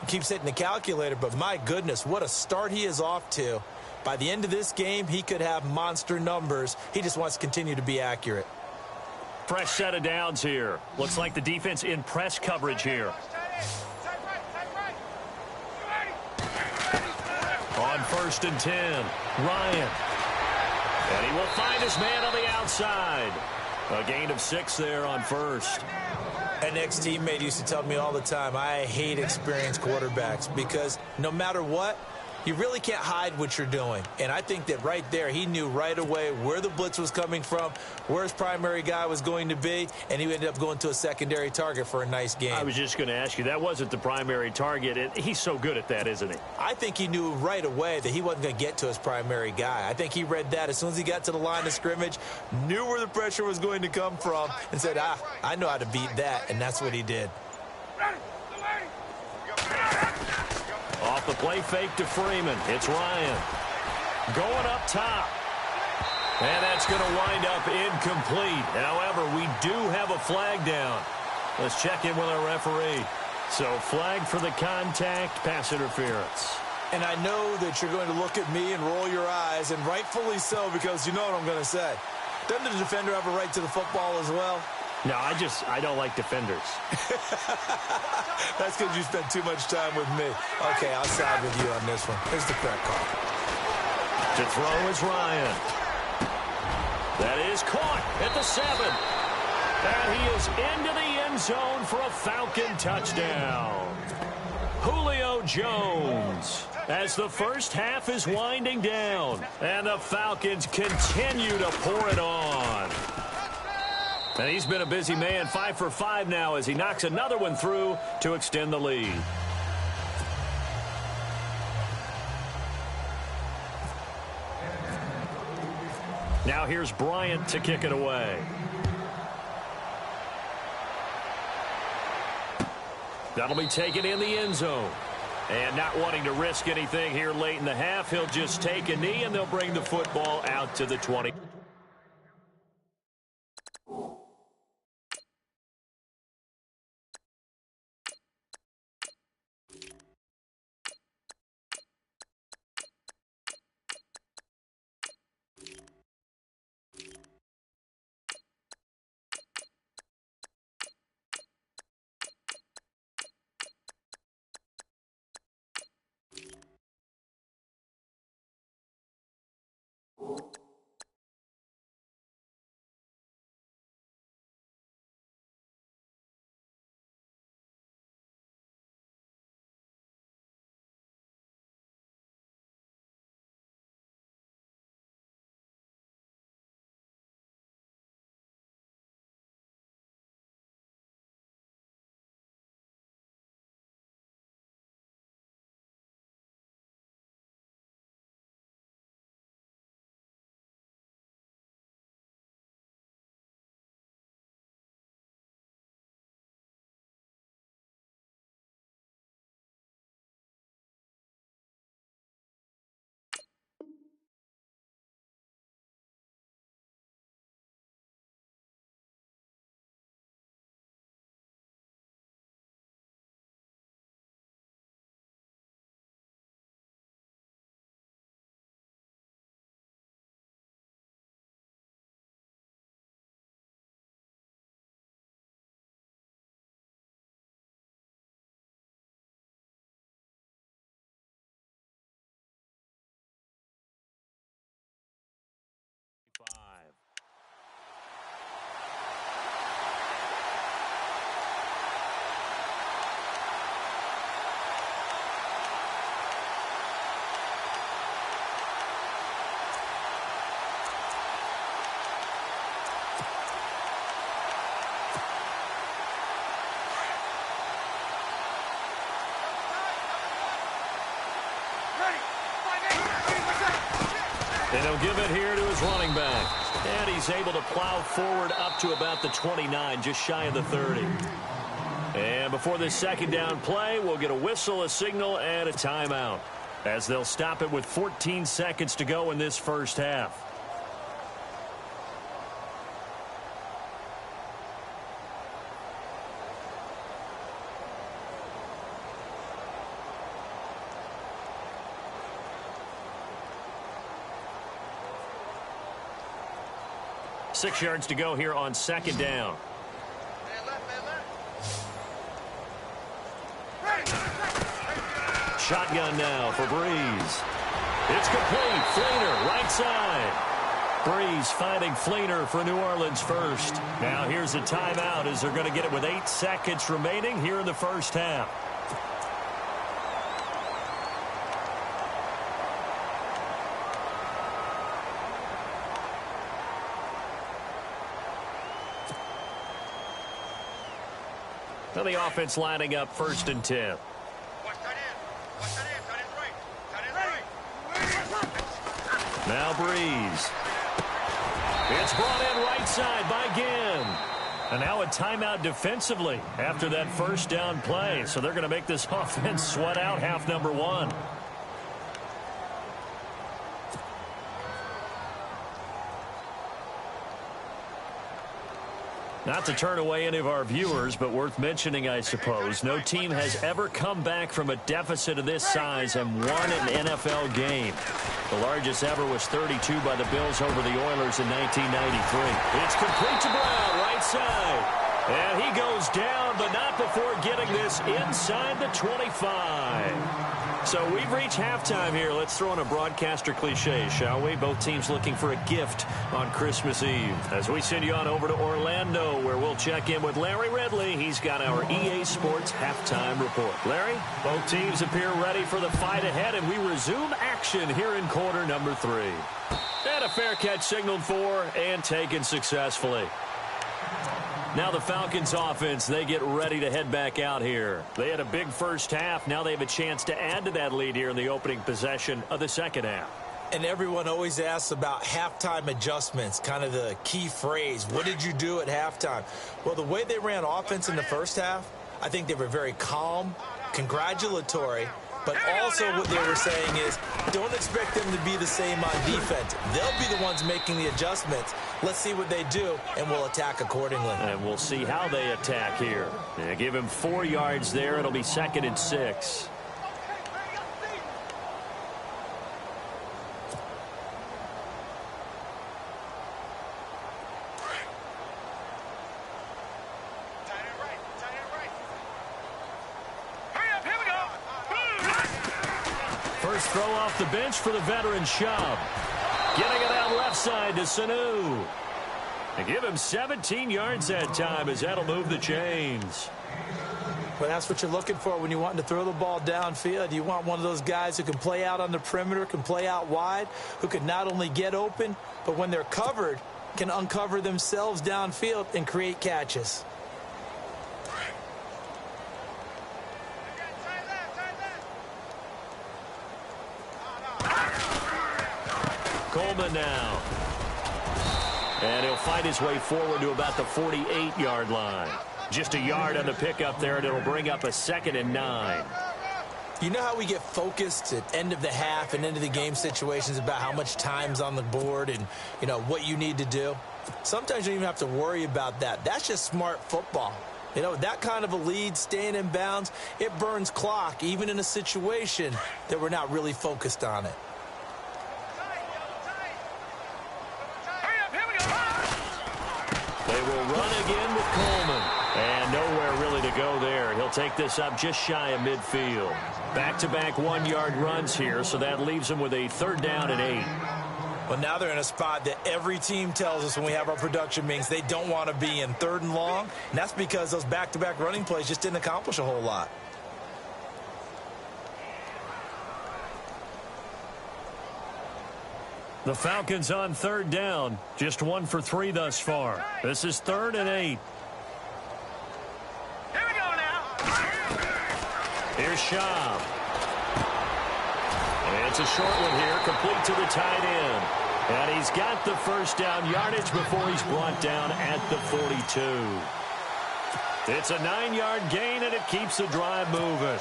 keeps hitting the calculator. But my goodness, what a start he is off to. By the end of this game, he could have monster numbers. He just wants to continue to be accurate. Fresh set of downs here. Looks like the defense in press coverage here. On 1st and 10, Ryan. And he will find his man on the outside. A gain of 6 there on 1st. An ex-teammate used to tell me all the time, I hate experienced quarterbacks because no matter what, you really can't hide what you're doing. And I think that right there, he knew right away where the blitz was coming from, where his primary guy was going to be, and he ended up going to a secondary target for a nice game. I was just going to ask you, that wasn't the primary target. He's so good at that, isn't he? I think he knew right away that he wasn't going to get to his primary guy. I think he read that as soon as he got to the line of scrimmage, knew where the pressure was going to come from, and said, I know how to beat that, and that's what he did. Off the play fake to Freeman. It's Ryan. Going up top. And that's going to wind up incomplete. However, we do have a flag down. Let's check in with our referee. So flag for the contact, pass interference. And I know that you're going to look at me and roll your eyes, and rightfully so, because you know what I'm going to say. Doesn't the defender have a right to the football as well? No, I don't like defenders. That's because you spent too much time with me. Okay, I'll side with you on this one. Here's the correct call. To throw is Ryan. That is caught at the 7. And he is into the end zone for a Falcon touchdown. Julio Jones, as the first half is winding down, and the Falcons continue to pour it on. And he's been a busy man, 5 for 5 now as he knocks another one through to extend the lead. Now here's Bryant to kick it away. That'll be taken in the end zone. And not wanting to risk anything here late in the half, he'll just take a knee and they'll bring the football out to the 20. And he'll give it here to his running back. And he's able to plow forward up to about the 29, just shy of the 30. And before this second down play, we'll get a whistle, a signal, and a timeout, as they'll stop it with 14 seconds to go in this first half. Six yards to go here on second down. Shotgun now for Breeze. It's complete. Fleener, right side. Breeze finding Fleener for New Orleans first. Now here's a timeout as they're going to get it with 8 seconds remaining here in the first half. Now the offense lining up 1st and 10. Now Breeze. It's brought in right side by Ginn. And now a timeout defensively after that first down play. So they're going to make this offense sweat out half number 1. Not to turn away any of our viewers, but worth mentioning, I suppose, no team has ever come back from a deficit of this size and won an NFL game. The largest ever was 32 by the Bills over the Oilers in 1993. It's complete to Brown, right side. And he goes down, but not before getting this inside the 25. So we've reached halftime here. Let's throw in a broadcaster cliche, shall we? Both teams looking for a gift on Christmas Eve. As we send you on over to Orlando, where we'll check in with Larry Ridley. He's got our EA Sports halftime report. Larry, both teams appear ready for the fight ahead, and we resume action here in quarter number 3. And a fair catch signaled for and taken successfully. Now the Falcons offense, they get ready to head back out here. They had a big first half. Now they have a chance to add to that lead here in the opening possession of the second half. And everyone always asks about halftime adjustments, kind of the key phrase. What did you do at halftime? Well, the way they ran offense in the first half, I think they were very calm, congratulatory, but also what they were saying is don't expect them to be the same on defense. They'll be the ones making the adjustments. Let's see what they do, and we'll attack accordingly. And we'll see how they attack here. They give him 4 yards there. It'll be 2nd and 6. First throw off the bench for the veteran Chubb. Getting it out left side to Sanu. And give him 17 yards that time as that'll move the chains. Well, that's what you're looking for when you want to throw the ball downfield. You want one of those guys who can play out on the perimeter, can play out wide, who can not only get open, but when they're covered, can uncover themselves downfield and create catches. Coleman now. And he'll fight his way forward to about the 48-yard line. Just a yard on the pickup there, and it'll bring up a 2nd and 9. You know how we get focused at end of the half and end of the game situations about how much time's on the board and, you know, what you need to do? Sometimes you don't even have to worry about that. That's just smart football. You know, that kind of a lead, staying in bounds, it burns clock, even in a situation that we're not really focused on it. They will run again with Coleman. And nowhere really to go there. He'll take this up just shy of midfield. Back-to-back 1-yard runs here, so that leaves him with a 3rd down and 8. Well, now they're in a spot that every team tells us when we have our production meetings they don't want to be in, 3rd and long. And that's because those back-to-back running plays just didn't accomplish a whole lot. The Falcons on 3rd down. Just 1 for 3 thus far. This is 3rd and 8. Here we go now. Here's Schaub. And it's a short one here, complete to the tight end. And he's got the first down yardage before he's brought down at the 42. It's a 9-yard gain, and it keeps the drive moving.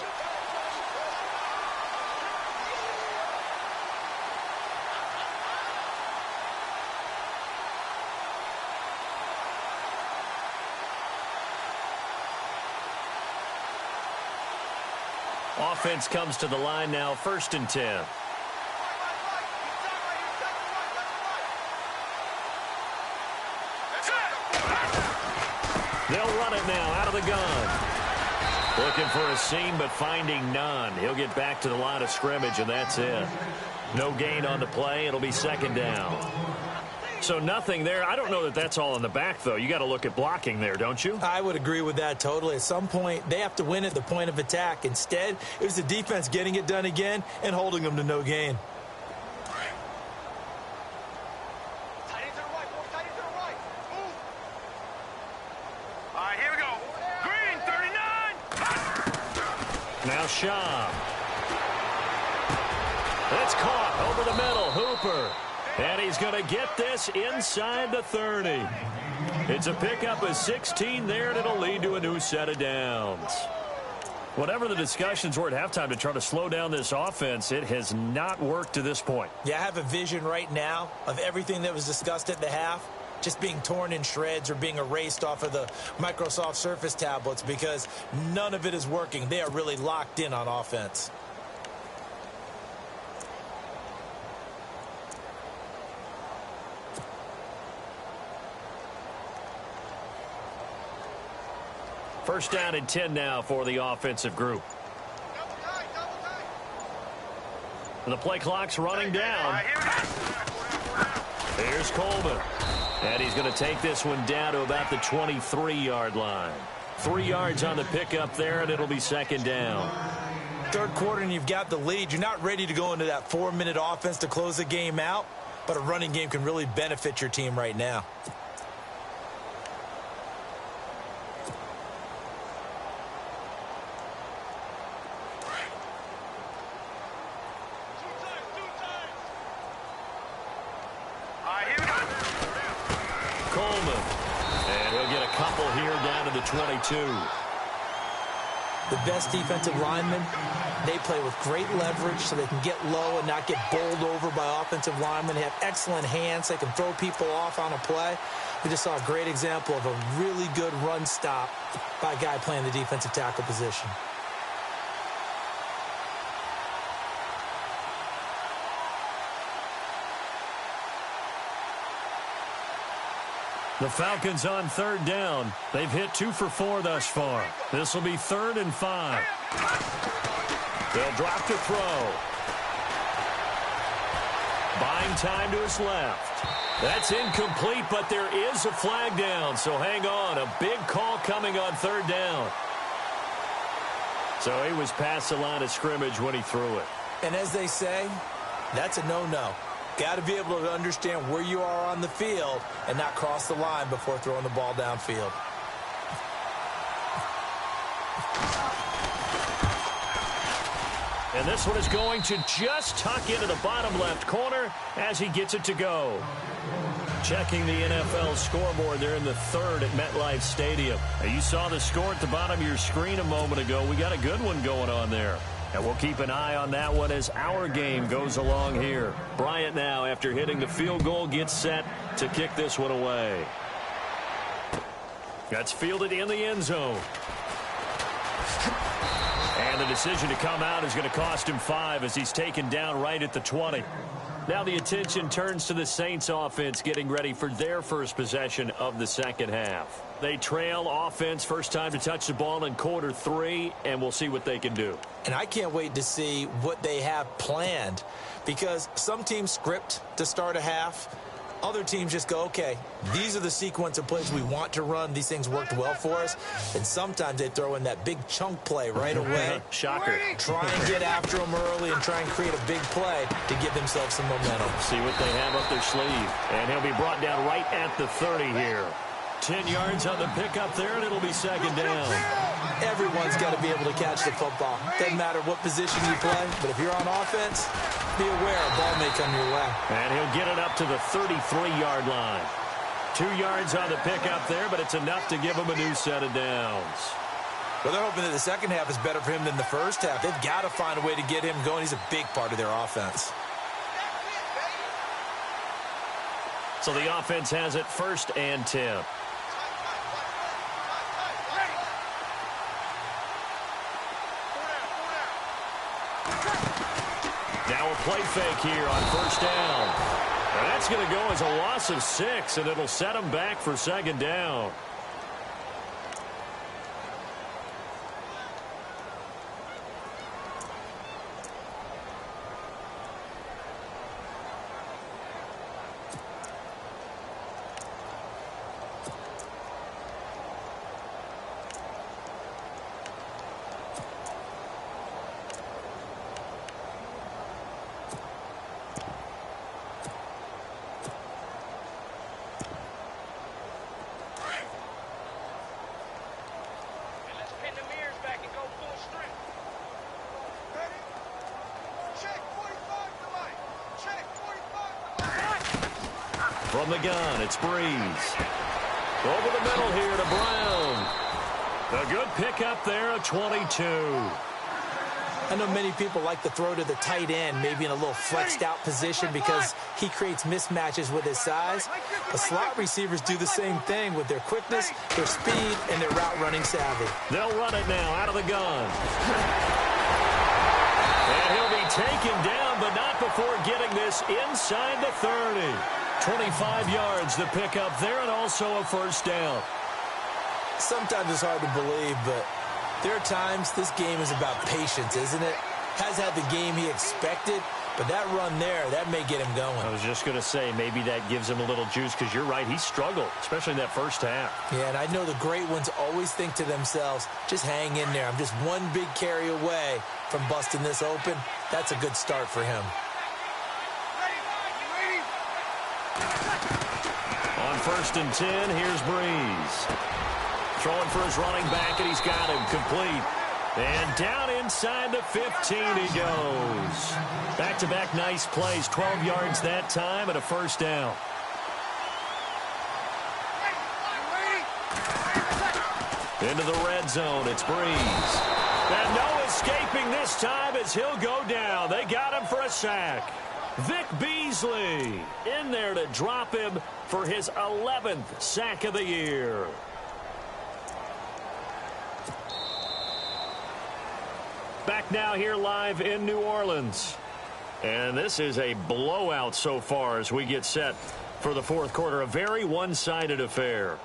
Offense comes to the line now, 1st and 10. They'll run it now out of the gun. Looking for a seam, but finding none. He'll get back to the line of scrimmage, and that's it. No gain on the play. It'll be 2nd down. So nothing there. I don't know that that's all in the back, though. You got to look at blocking there, don't you? I would agree with that totally. At some point, they have to win at the point of attack. Instead, it was the defense getting it done again and holding them to no gain. Tight end to the right, boy. Tight end to the right. Move. All right, here we go. Green, 39. Now Shaw. It's caught over the middle. Hooper. And he's going to get this inside the 30. It's a pickup of 16 there, and it'll lead to a new set of downs. Whatever the discussions were at halftime to try to slow down this offense, it has not worked to this point. Yeah, I have a vision right now of everything that was discussed at the half just being torn in shreds or being erased off of the Microsoft Surface tablets because none of it is working. They are really locked in on offense. First down and 10 now for the offensive group. Double tight, double tight. The play clock's running down. Here's Coleman. And he's going to take this one down to about the 23-yard line. 3 yards on the pickup there, and it'll be 2nd down. Third quarter, and you've got the lead. You're not ready to go into that 4-minute offense to close the game out, but a running game can really benefit your team right now. Coleman. And he'll get a couple here down to the 22. The best defensive linemen, they play with great leverage so they can get low and not get bowled over by offensive linemen. They have excellent hands. They can throw people off on a play. We just saw a great example of a really good run stop by a guy playing the defensive tackle position. The Falcons on 3rd down. They've hit 2 for 4 thus far. This will be 3rd and 5. They'll drop to throw. Buying time to his left. That's incomplete, but there is a flag down, so hang on. A big call coming on 3rd down. So he was past the line of scrimmage when he threw it. And as they say, that's a no-no. Got to be able to understand where you are on the field and not cross the line before throwing the ball downfield. And this one is going to just tuck into the bottom left corner as he gets it to go. Checking the NFL scoreboard there in the 3rd at MetLife Stadium. Now, you saw the score at the bottom of your screen a moment ago. We got a good one going on there. And we'll keep an eye on that one as our game goes along here. Bryant now, after hitting the field goal, gets set to kick this one away. That's fielded in the end zone. And the decision to come out is going to cost him 5 as he's taken down right at the 20. Now the attention turns to the Saints offense getting ready for their first possession of the 2nd half. They trail offense, first time to touch the ball in quarter 3, and we'll see what they can do. And I can't wait to see what they have planned because some teams script to start a half. Other teams just go, okay, these are the sequence of plays we want to run. These things worked well for us. And sometimes they throw in that big chunk play right away. Shocker. Try and get after them early and try and create a big play to give themselves some momentum. See what they have up their sleeve. And he'll be brought down right at the 30 here. 10 yards on the pickup there, and it'll be 2nd down. Everyone's got to be able to catch the football. Doesn't matter what position you play, but if you're on offense, be aware a ball may come your way. And he'll get it up to the 33-yard line. 2 yards on the pickup there, but it's enough to give him a new set of downs. Well, they're hoping that the second half is better for him than the first half. They've got to find a way to get him going. He's a big part of their offense. So the offense has it 1st and 10. Now a play fake here on 1st down. And that's going to go as a loss of 6, and it'll set them back for 2nd down. From the gun, it's Breeze. Over the middle here to Brown. A good pickup there at 22. I know many people like to throw to the tight end, maybe in a little flexed out position because he creates mismatches with his size. The slot receivers do the same thing with their quickness, their speed, and their route running savvy. They'll run it now out of the gun. And he'll be taken down, but not before getting this inside the 30. 25 yards to pick up there, and also a 1st down. Sometimes it's hard to believe, but there are times this game is about patience, isn't it? Has had the game he expected, but that run there, that may get him going. I was just going to say, maybe that gives him a little juice, because you're right, he struggled, especially in that 1st half. Yeah, and I know the great ones always think to themselves, just hang in there. I'm just one big carry away from busting this open. That's a good start for him. On 1st and 10, here's Breeze. Throwing for his running back, and he's got him complete. And down inside the 15 he goes. Back-to-back nice plays, 12 yards that time, and a 1st down. Into the red zone, it's Breeze. And no escaping this time as he'll go down. They got him for a sack. Vic Beasley in there to drop him for his 11th sack of the year. Back now here live in New Orleans. And this is a blowout so far as we get set for the 4th quarter. A very one-sided affair.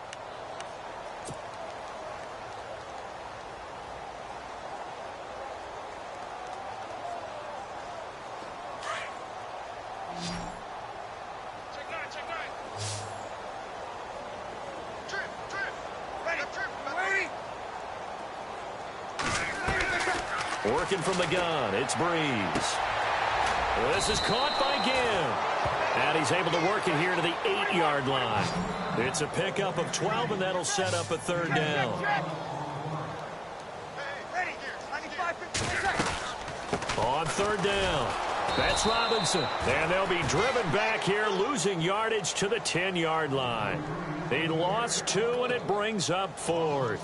Working from the gun, it's Breeze. This is caught by Ginn. And he's able to work it here to the 8-yard line. It's a pickup of 12, and that'll set up a 3rd down. On 3rd down, that's Robinson. And they'll be driven back here, losing yardage to the 10-yard line. He lost 2, and it brings up 4th.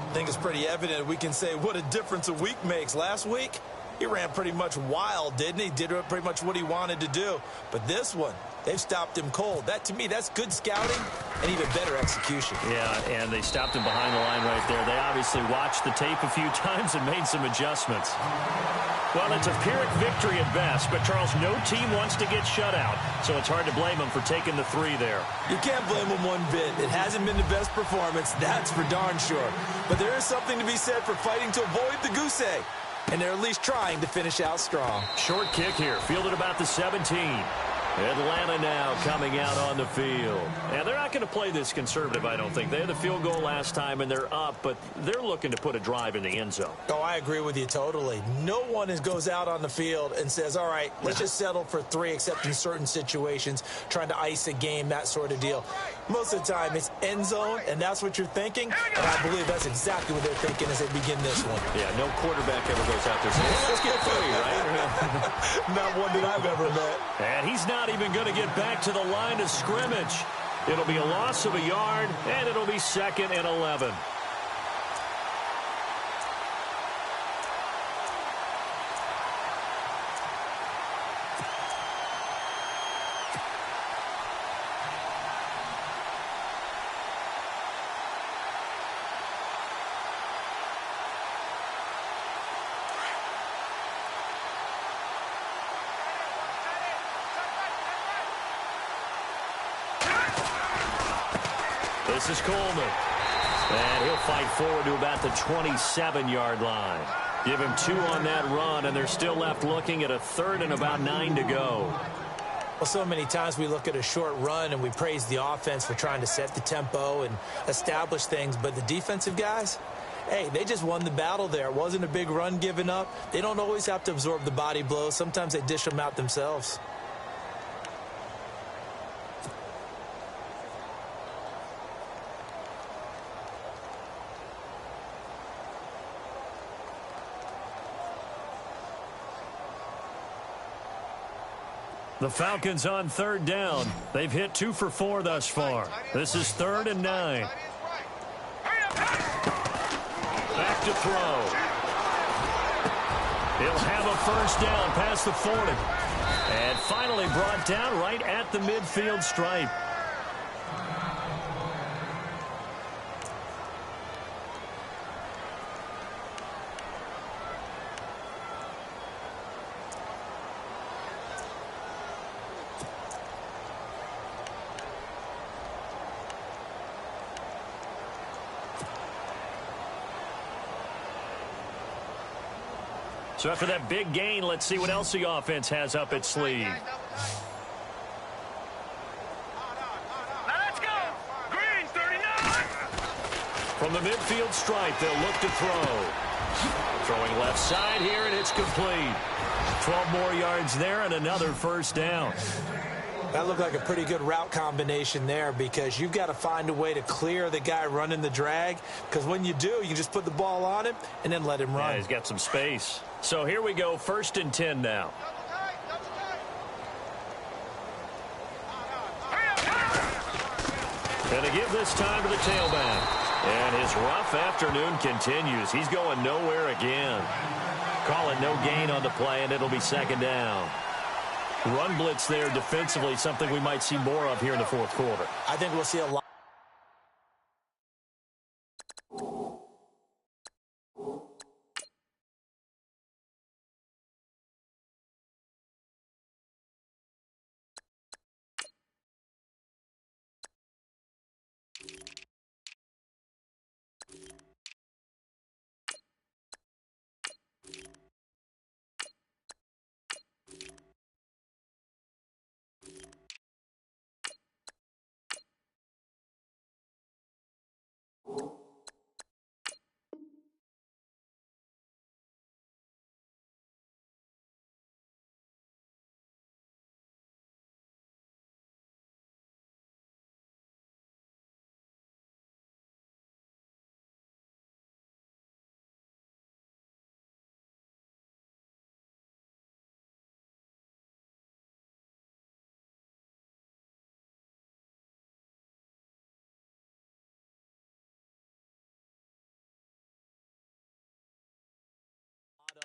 I think it's pretty evident we can say what a difference a week makes. Last week, he ran pretty much wild, didn't he? Did pretty much what he wanted to do. But this one, they've stopped him cold. That, to me, that's good scouting and even better execution. Yeah, and they stopped him behind the line right there. They obviously watched the tape a few times and made some adjustments. Well, it's a Pyrrhic victory at best, but, Charles, no team wants to get shut out, so it's hard to blame them for taking the 3 there. You can't blame them one bit. It hasn't been the best performance, that's for darn sure. But there is something to be said for fighting to avoid the goose egg, and they're at least trying to finish out strong. Short kick here, fielded about the 17. Atlanta now coming out on the field. And they're not going to play this conservative, I don't think. They had the field goal last time, and they're up, but they're looking to put a drive in the end zone. Oh, I agree with you totally. No one goes out on the field and says, all right, let's just settle for 3, except in certain situations, trying to ice a game, that sort of deal. Most of the time, it's end zone, and that's what you're thinking. And I believe that's exactly what they're thinking as they begin this one. Yeah, no quarterback ever goes out there saying, let's get 3, right? Not one that I've ever met. And he's not even going to get back to the line of scrimmage. It'll be a loss of a yard, and it'll be 2nd and 11. This is Coleman. And he'll fight forward to about the 27-yard line. Give him 2 on that run, and they're still left looking at a 3rd and about 9 to go. Well, so many times we look at a short run and we praise the offense for trying to set the tempo and establish things, but the defensive guys, hey, they just won the battle there. It wasn't a big run given up. They don't always have to absorb the body blows. Sometimes they dish them out themselves. The Falcons on 3rd down. They've hit 2 for 4 thus far. This is 3rd and 9. Back to throw. He'll have a 1st down past the 40. And finally brought down right at the midfield stripe. So after that big gain, let's see what else the offense has up its sleeve. Let's go! Green, 39! From the midfield stripe, they'll look to throw. Throwing left side here, and it's complete. 12 more yards there and another 1st down. That looked like a pretty good route combination there, because you've got to find a way to clear the guy running the drag, because when you do, you can just put the ball on him and then let him run. Yeah, he's got some space. So here we go, 1st and 10 now. And to give this time to the tailback. And his rough afternoon continues. He's going nowhere again. Call it no gain on the play, and it'll be 2nd down. Run blitz there defensively, something we might see more of here in the 4th quarter. I think we'll see a lot.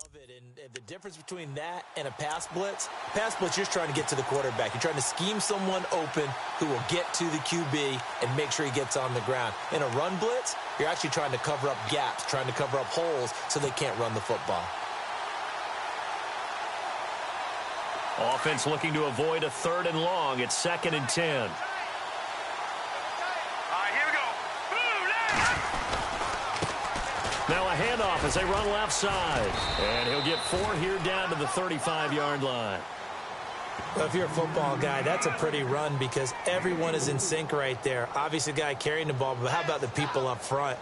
Of it, and the difference between that and a pass blitz, you're just trying to get to the quarterback. You're trying to scheme someone open who will get to the QB and make sure he gets on the ground. In a run blitz, you're actually trying to cover up gaps, trying to cover up holes so they can't run the football. Offense looking to avoid a 3rd and long. It's 2nd and 10. Now a handoff as they run left side. And he'll get 4 here down to the 35-yard line. Well, if you're a football guy, that's a pretty run because everyone is in sync right there. Obviously, the guy carrying the ball, but how about the people up front?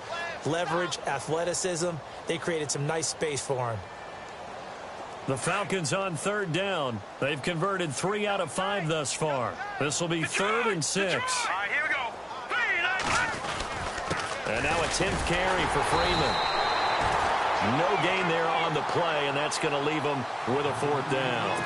Leverage, athleticism, they created some nice space for him. The Falcons on third down. They've converted 3 out of 5 thus far. This will be 3rd and 6. All right, here we go. And now a 10th carry for Freeman. No gain there on the play, and that's going to leave him with a 4th down.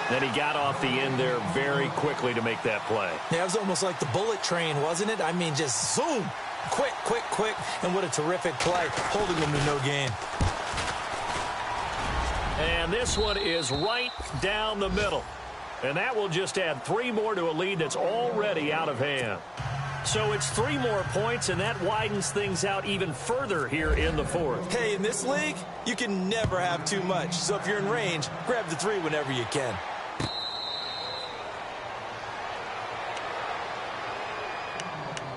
Then he got off the end there very quickly to make that play. Yeah, it was almost like the bullet train, wasn't it? I mean, just zoom. Quick, quick, quick. And what a terrific play, holding him to no gain. And this one is right down the middle. And that will just add 3 more to a lead that's already out of hand. So it's 3 more points, and that widens things out even further here in the 4th. Hey, in this league, you can never have too much. So if you're in range, grab the 3 whenever you can.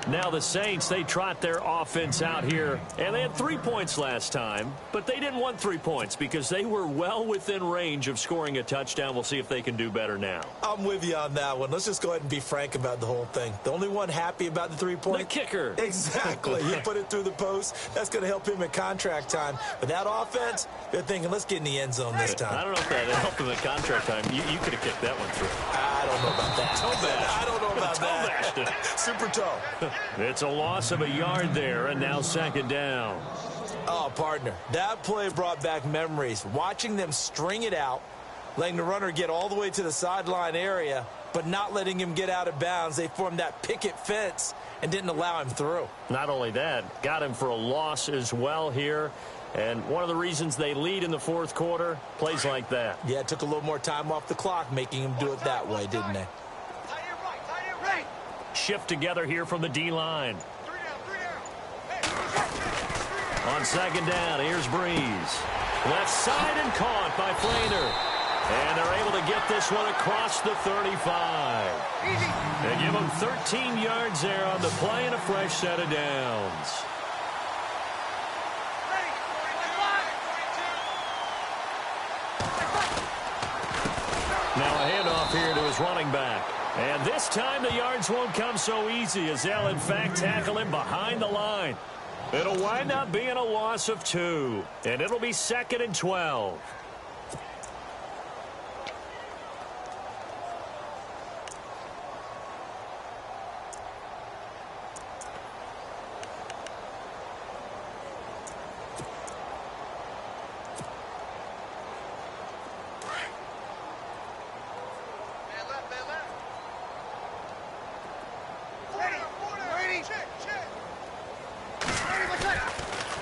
Now the Saints, they trot their offense out here, and they had 3 points last time, but they didn't want 3 points because they were well within range of scoring a touchdown. We'll see if they can do better now. I'm with you on that one. Let's just go ahead and be frank about the whole thing. The only one happy about the 3 points? The kicker. Exactly. He put it through the post. That's going to help him at contract time. But that offense, they're thinking, let's get in the end zone this time. I don't know if that helped him at contract time. You could have kicked that one through. I don't know about that. Toe bash. I don't know about that. Bashed it. Super toe. It's a loss of a yard there, and now 2nd down. Oh, partner, that play brought back memories. Watching them string it out, letting the runner get all the way to the sideline area, but not letting him get out of bounds. They formed that picket fence and didn't allow him through. Not only that, got him for a loss as well here. And one of the reasons they lead in the 4th quarter, plays like that. Yeah, it took a little more time off the clock, making him do it that way, didn't they? Shift together here from the D-line. On 2nd down, here's Breeze. Left side and caught by Flainer. And they're able to get this one across the 35. They give him 13 yards there on the play and a fresh set of downs. Now a handoff here to his running back. And this time the yards won't come so easy as they'll in fact tackle him behind the line. It'll wind up being a loss of 2. And it'll be 2nd and 12.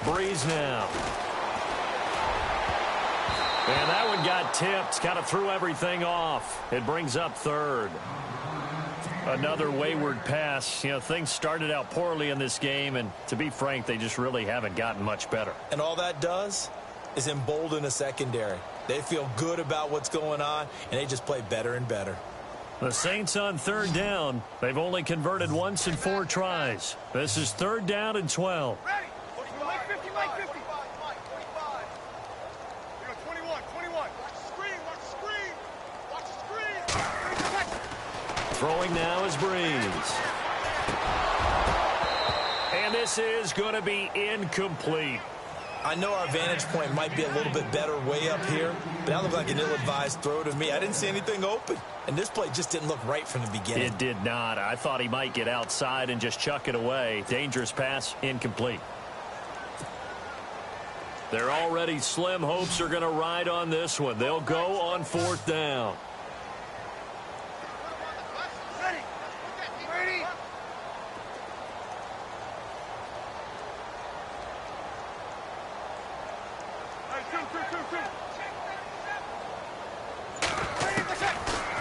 Breeze now. And that one got tipped. Kind of threw everything off. It brings up 3rd. Another wayward pass. You know, things started out poorly in this game, and to be frank, they just really haven't gotten much better. And all that does is embolden a secondary. They feel good about what's going on, and they just play better and better. The Saints on 3rd down. They've only converted once in 4 tries. This is 3rd down and 12. Ready. 50, Mike 50. 45. 21. Watch the screen. Watch the screen. Throwing now is Breeze. And this is going to be incomplete. I know our vantage point might be a little bit better way up here, but that looked like an ill-advised throw to me. I didn't see anything open, and this play just didn't look right from the beginning. It did not. I thought he might get outside and just chuck it away. Dangerous pass, incomplete. Their already slim hopes are going to ride on this one. They'll go on 4th down. Ready.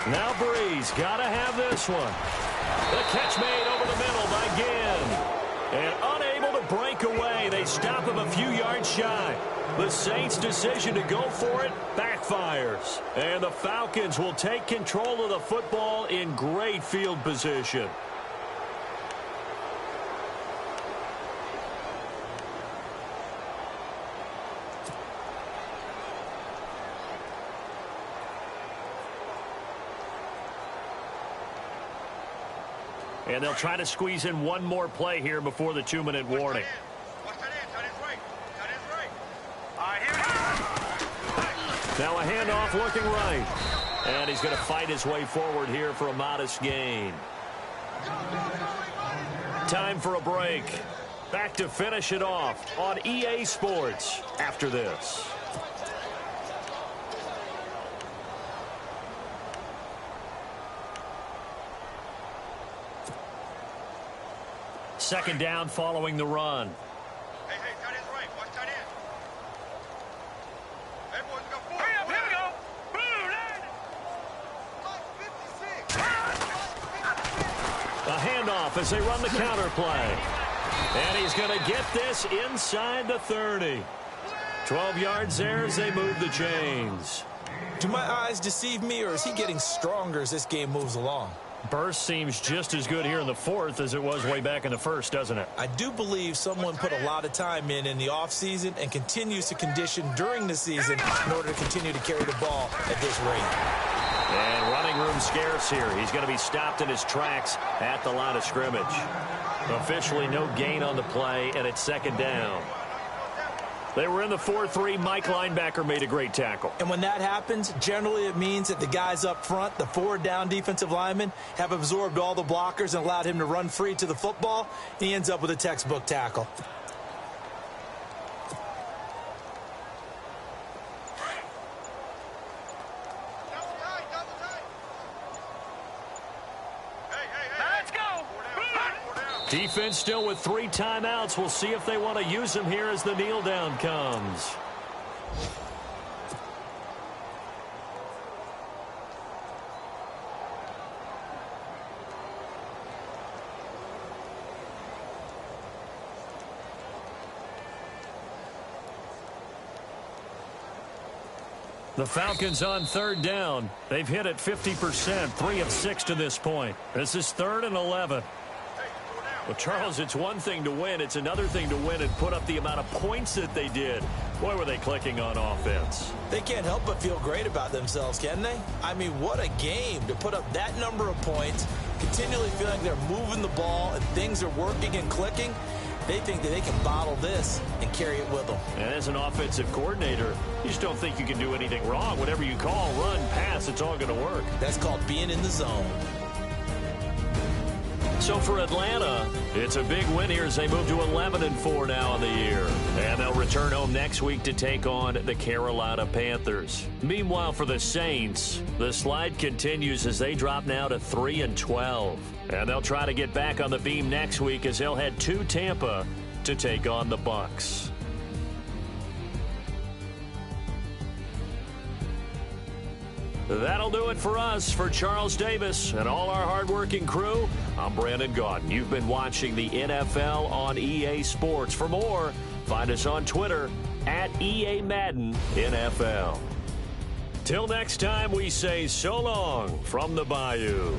Now Breeze got to have this one. The catch made over the middle by Ginn. And unable to break away, they stop him a few yards shy. The Saints' decision to go for it backfires. And the Falcons will take control of the football in great field position. And they'll try to squeeze in one more play here before the 2-minute warning. Watch tight end. Tight end's right. Tight end's right. Now a handoff looking right. And he's going to fight his way forward here for a modest gain. Time for a break. Back to finish it off on EA Sports after this. Second down following the run. Hey, tight end's right. Watch tight end. Hey, boys, we got 4. Hurry up, here we go. A handoff as they run the counter play. And he's going to get this inside the 30. 12 yards there as they move the chains. Do my eyes deceive me, or is he getting stronger as this game moves along? Burst seems just as good here in the fourth as it was way back in the first, doesn't it? I do believe someone put a lot of time in the offseason and continues to condition during the season in order to continue to carry the ball at this rate. And running room scarce here. He's going to be stopped in his tracks at the line of scrimmage. Officially no gain on the play, and it's second down. They were in the 4-3. Mike linebacker made a great tackle. And when that happens, generally it means that the guys up front, the 4-down defensive linemen, have absorbed all the blockers and allowed him to run free to the football. He ends up with a textbook tackle. Defense still with 3 timeouts. We'll see if they want to use them here as the kneel down comes. The Falcons on third down. They've hit it 50%, 3 of 6 to this point. This is 3rd and 11. Well, Charles, it's one thing to win. It's another thing to win and put up the amount of points that they did. Boy, were they clicking on offense. They can't help but feel great about themselves, can they? I mean, what a game to put up that number of points, continually feeling like they're moving the ball and things are working and clicking. They think that they can bottle this and carry it with them. And as an offensive coordinator, you just don't think you can do anything wrong. Whatever you call, run, pass, it's all going to work. That's called being in the zone. So for Atlanta, it's a big win here as they move to 11-4 now on the year. And they'll return home next week to take on the Carolina Panthers. Meanwhile, for the Saints, the slide continues as they drop now to 3-12. And they'll try to get back on the beam next week as they'll head to Tampa to take on the Bucs. That'll do it for us. For Charles Davis and all our hardworking crew, I'm Brandon Gaudin. You've been watching the NFL on EA Sports. For more, find us on Twitter at EA Madden NFL. Till next time, we say so long from the Bayou.